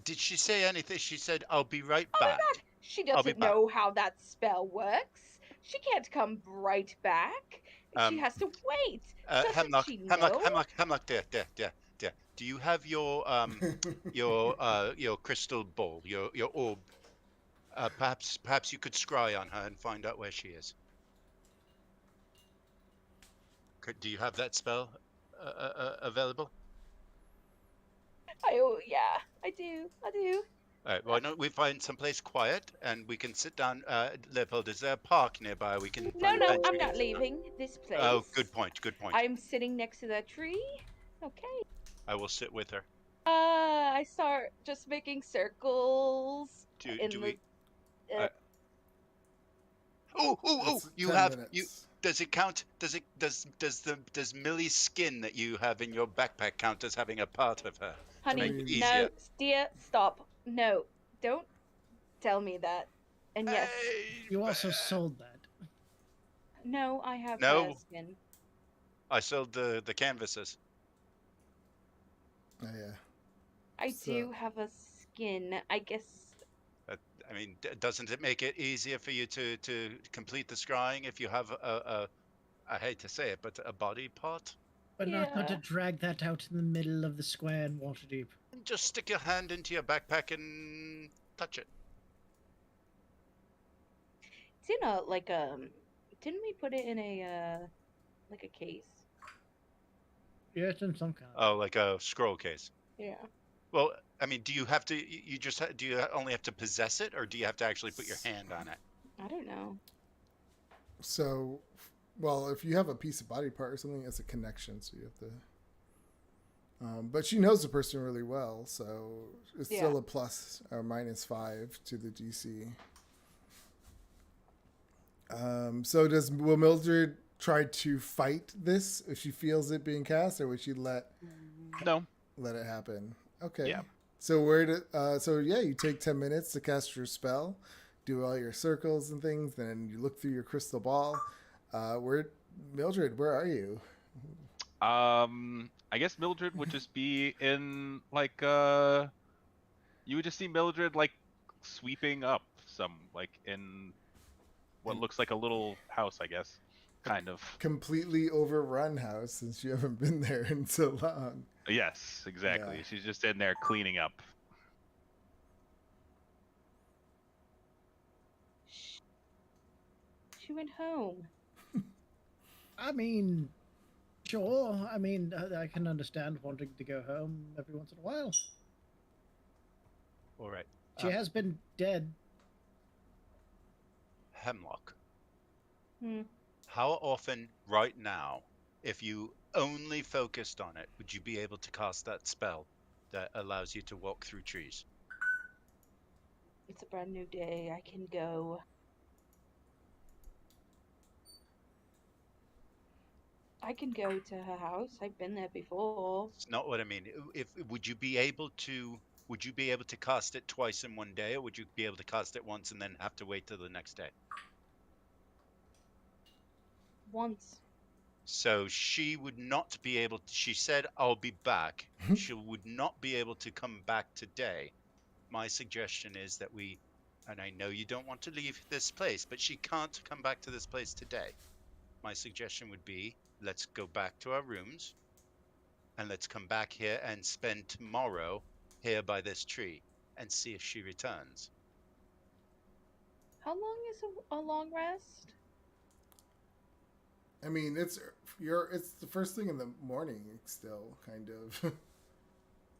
Did she say anything? She said, "I'll be right I'll be back." back. She I'll be doesn't back. know how that spell works. She can't come right back. She Um, has to wait. Doesn't Hemlock, she Hemlock, know? Hemlock, Hemlock. There. Do you have your crystal ball, your orb? Perhaps you could scry on her and find out where she is. Do you have that spell available? Oh yeah, I do. I do. All right. Why don't we find someplace quiet and we can sit down? Leopold, is there a park nearby? We can No, find a no, bench. I'm not leaving this place. Oh, good point. Good point. I'm sitting next to that tree. Okay. I will sit with her. I start just making circles Do in we? the. That's You 10 have you. minutes. Does it count? Does Millie's skin that you have in your backpack count as having a part of her? Honey, make it mean- no, easier. dear, stop. No, don't tell me that. And yes, You also sold that. no, I have No. skin. I sold the canvases. Oh, yeah. I So- do have a skin. I guess. I mean, doesn't it make it easier for you to complete the scrying if you have I hate to say it, but a body part? But not to Yeah. drag that out in the middle of the square in Waterdeep. Just stick your hand into your backpack and touch it. It's in a like Didn't we put it in a like a case? Yeah, it's in some kind. Oh, like a scroll case. Yeah. Well, I mean, do you have to? You just do you only have to possess it, or do you have to actually put your hand on it? I don't know. So, well, if you have a piece of body part or something, it's a connection, so you have to. But she knows the person really well, so it's Yeah. still a plus or -5 to the DC. So will Mildred try to fight this if she feels it being cast, or would she let No. it happen? Okay. Yeah. So you take 10 minutes to cast your spell, do all your circles and things, then you look through your crystal ball. Mildred, where are you? I guess Mildred would just be in like you would just see Mildred like sweeping up in what looks like a little house, I guess. Kind of. Completely overrun house since you haven't been there in so long. Yes, exactly. Yeah. She's just in there cleaning up. She went home. I mean, sure. I mean, I can understand wanting to go home every once in a while. All right. She has been dead. Hemlock. Hmm. How often, right now, if you only focused on it, would you be able to cast that spell that allows you to walk through trees? It's a brand new day. I can go. I can go to her house. I've been there before. It's not what I mean. If would you be able to cast it twice in one day, or would you be able to cast it once and then have to wait till the next day? Once. So she would not be able to, she said, "I'll be back." She would not be able to come back today. My suggestion is that and I know you don't want to leave this place, but she can't come back to this place today. My suggestion would be, let's go back to our rooms and let's come back here and spend tomorrow here by this tree and see if she returns. How long is a long rest? I mean, it's the first thing in the morning still, kind of.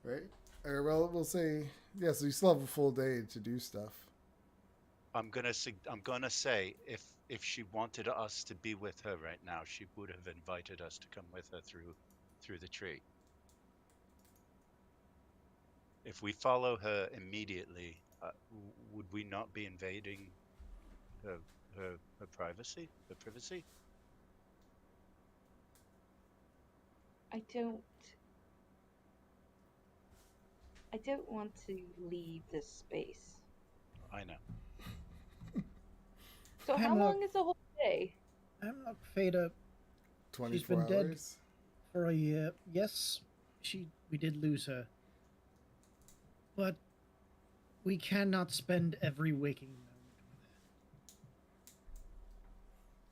Right? Or well, we'll say so you still have a full day to do stuff. I'm gonna say if she wanted us to be with her right now, she would have invited us to come with her through the tree. If we follow her immediately, would we not be invading her privacy? Her privacy? I don't want to leave this space. I know. So how Hemlock. long is the whole day? Hemlock Fada, she's 24 been dead hours. for a year. Yes, we did lose her. But we cannot spend every waking moment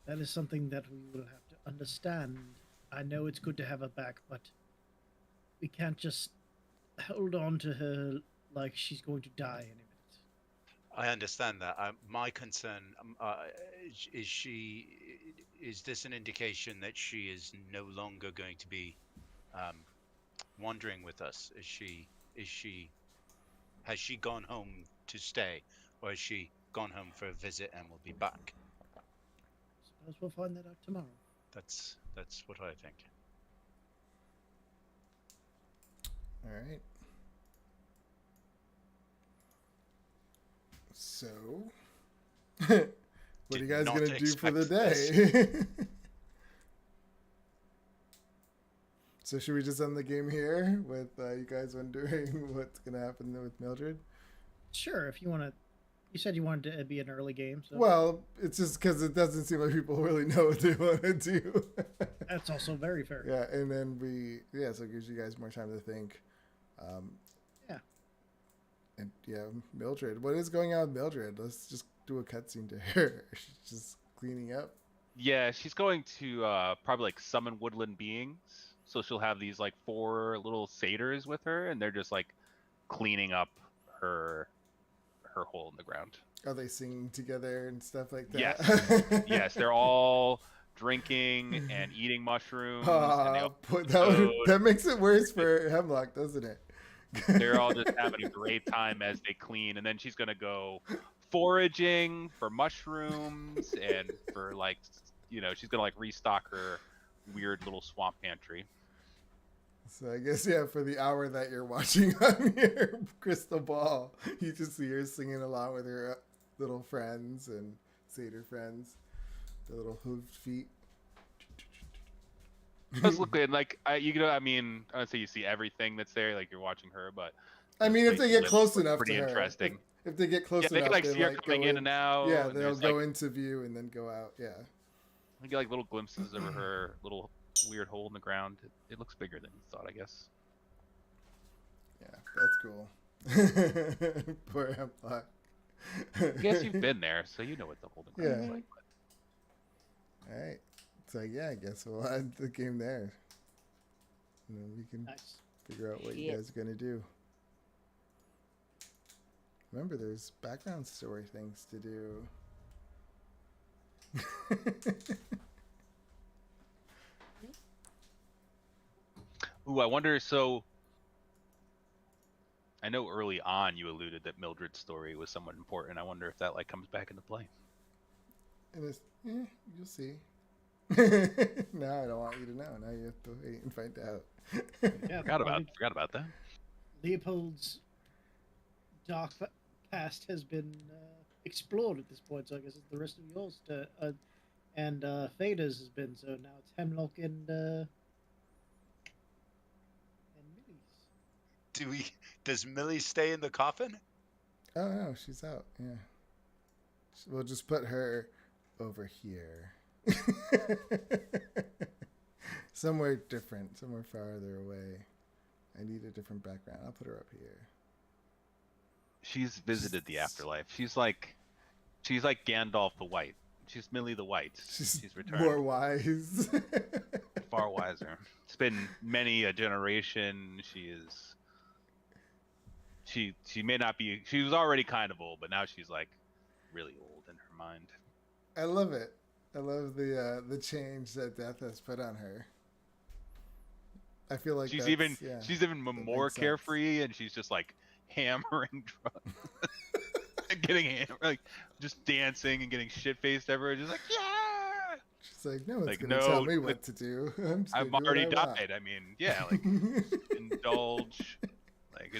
with her. That is something that we will have to understand. I know it's good to have her back, but we can't just hold on to her like she's going to die any minute. I understand that. My concern is this an indication that she is no longer going to be wandering with us? Has she gone home to stay, or has she gone home for a visit and will be back? Suppose we'll find that out tomorrow. That's what I think. All right. So, what are you Did guys not gonna do for the expect day? So should we just end the game here with you guys wondering what's gonna happen with Mildred? Sure, if you want to. You said you wanted to be an early game, so. Well, it's just because it doesn't seem like people really know what they want to do. That's also very fair. Yeah, and then so it gives you guys more time to think. Yeah. And yeah, Mildred. What is going on with Mildred? Let's just do a cutscene to her. She's just cleaning up. Yeah, she's going to probably like summon woodland beings. So she'll have these like 4 little satyrs with her, and they're just like cleaning up her hole in the ground. Are they singing together and stuff like that? Yes, yes, they're all drinking and eating mushrooms. And that makes it worse for Hemlock, doesn't it? They're all just having a great time as they clean, and then she's gonna go foraging for mushrooms and for like, she's gonna like restock her weird little swamp pantry. So I guess, yeah, for the hour that you're watching on your crystal ball, you just see her singing along with her little friends and satyr friends, the little hooved feet. I was looking like I don't say you see everything that's there, like you're watching her, but I mean, if they get close enough pretty to her, interesting. If they get close they enough, can like see her coming in and out. Yeah, and they'll go into view and then go out. Yeah, you get like little glimpses of her little weird hole in the ground. It looks bigger than you thought, I guess. Yeah, that's cool. Poor Hemlock. I guess you've been there, so you know what the hole in the ground is like. But... All right. So yeah, I guess we'll end the game there. And then we can figure out what you guys are gonna do. Remember, there's background story things to do. Ooh, I wonder. So, I know early on you alluded that Mildred's story was somewhat important. I wonder if that like comes back into play. And you'll see. Now I don't want you to know. Now you have to wait and find out. Yeah, forgot about that. Leopold's dark past has been explored at this point, so I guess it's the rest of yours to, and Fada's has been. So now it's Hemlock and Millie's. Does Millie stay in the coffin? Oh no, she's out. Yeah, we'll just put her over here. Somewhere different, somewhere farther away. I need a different background. I'll put her up here. She's visited the afterlife. She's like Gandalf the White. She's Millie the White. She's returned. More wise. Far wiser. It's been many a generation. She may not be. She was already kind of old, but now she's like really old in her mind. I love it. I love the change that death has put on her. I feel like she's even more carefree, and she's just like hammering drugs, getting hammered, like just dancing and getting shit faced everywhere. Just like yeah. She's like, no one's gonna tell me what to do. I've already died. I mean, yeah, like indulge. Like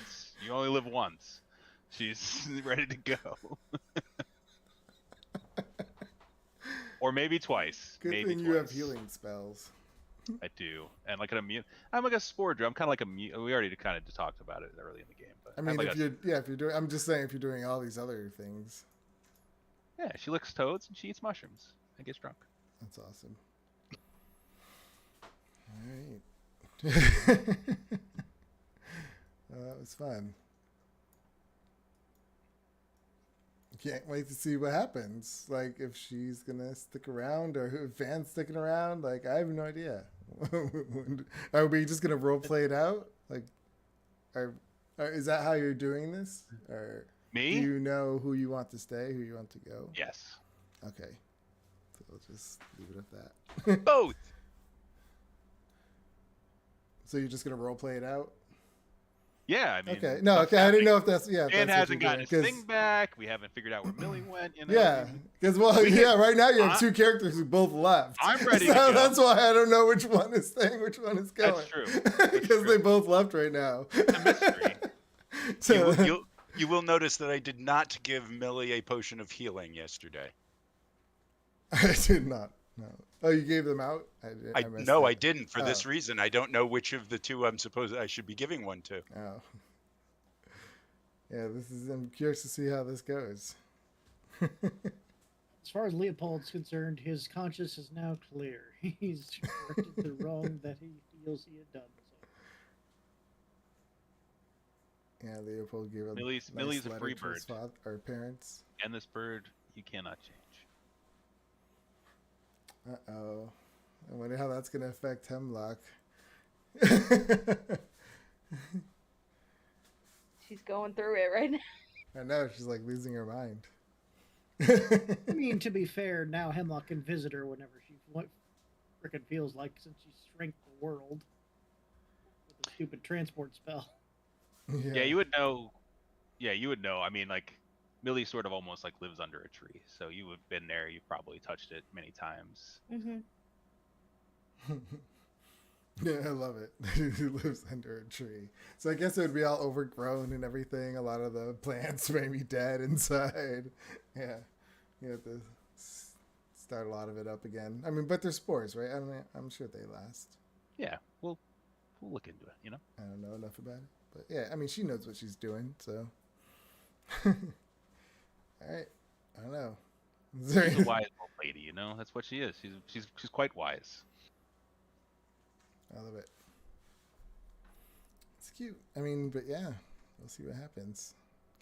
you only live once. She's ready to go. Or maybe twice. Good thing you have healing spells. I do, and like an immune. I'm like a spore druid. I'm kind of like a. We already kind of talked about it early in the game, but I mean, I'm like if you're doing, I'm just saying if you're doing all these other things, yeah, she licks toads and she eats mushrooms and gets drunk. that's awesome. All right. Well, that was fun. Can't wait to see what happens. Like if she's gonna stick around or if Van's sticking around. Like I have no idea. Are we just gonna role play it out? Like, is that how you're doing this? Or Me? do you know who you want to stay, who you want to go? Yes. Okay, so we'll just leave it at that. Both. So you're just gonna role play it out? Yeah, I mean. Okay, no, okay. I didn't know if that's if Dan that's what hasn't you're gotten doing, his thing back. We haven't figured out where Millie went. You know. Yeah, because right now you have two characters who both left. I'm ready So to go. that's why I don't know which one is staying, which one is going. That's true. Because they both left right now. It's a mystery. So, You will notice that I did not give Millie a potion of healing yesterday. I did not. No. Oh, you gave them out? I didn't for this reason. I don't know which of the two I should be giving one to. Oh. Yeah, I'm curious to see how this goes. As far as Leopold's concerned, his conscience is now clear. He's corrected the wrong that he feels he had done. So. Yeah, Leopold gave a Millie's nice a letter free to his bird. parents. And this bird, you cannot change. Uh-oh. I wonder how that's going to affect Hemlock. She's going through it right now. I know, she's like losing her mind. I mean, to be fair, now Hemlock can visit her whenever she frickin' feels like, since she shrank the world with a stupid transport spell. Yeah, you would know. Yeah, you would know. I mean, like, Millie sort of almost like lives under a tree, so you have been there. You've probably touched it many times. Mm-hmm. Yeah, I love it. He lives under a tree. So I guess it would be all overgrown and everything. A lot of the plants may be dead inside. Yeah. You have to start a lot of it up again. I mean, but they're spores, right? I'm sure they last. Yeah, we'll look into it, you know? I don't know enough about it. But yeah, I mean, she knows what she's doing, so. All right. I don't know. She's a wise old lady, you know? That's what she is. She's quite wise. I love it. It's cute. I mean, but yeah, we'll see what happens.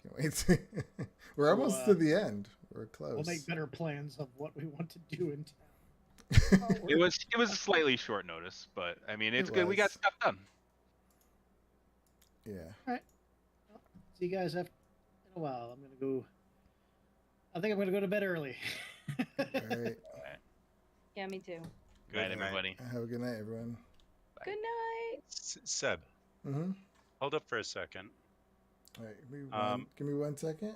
Can't wait. We're almost to the end. We're close. We'll make better plans of what we want to do in town. It was a slightly short notice, but I mean, it's good. We got stuff done. Yeah. All right. Well, see you guys after in a while. I think I'm gonna go to bed early. All right. Yeah, me too. Good night, everybody. Have a good night, everyone. Good night. Seb, Mm-hmm. hold up for a second. All right. Give me 1 second.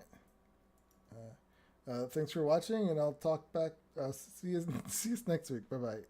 Thanks for watching, and I'll talk back. See you next week. Bye bye.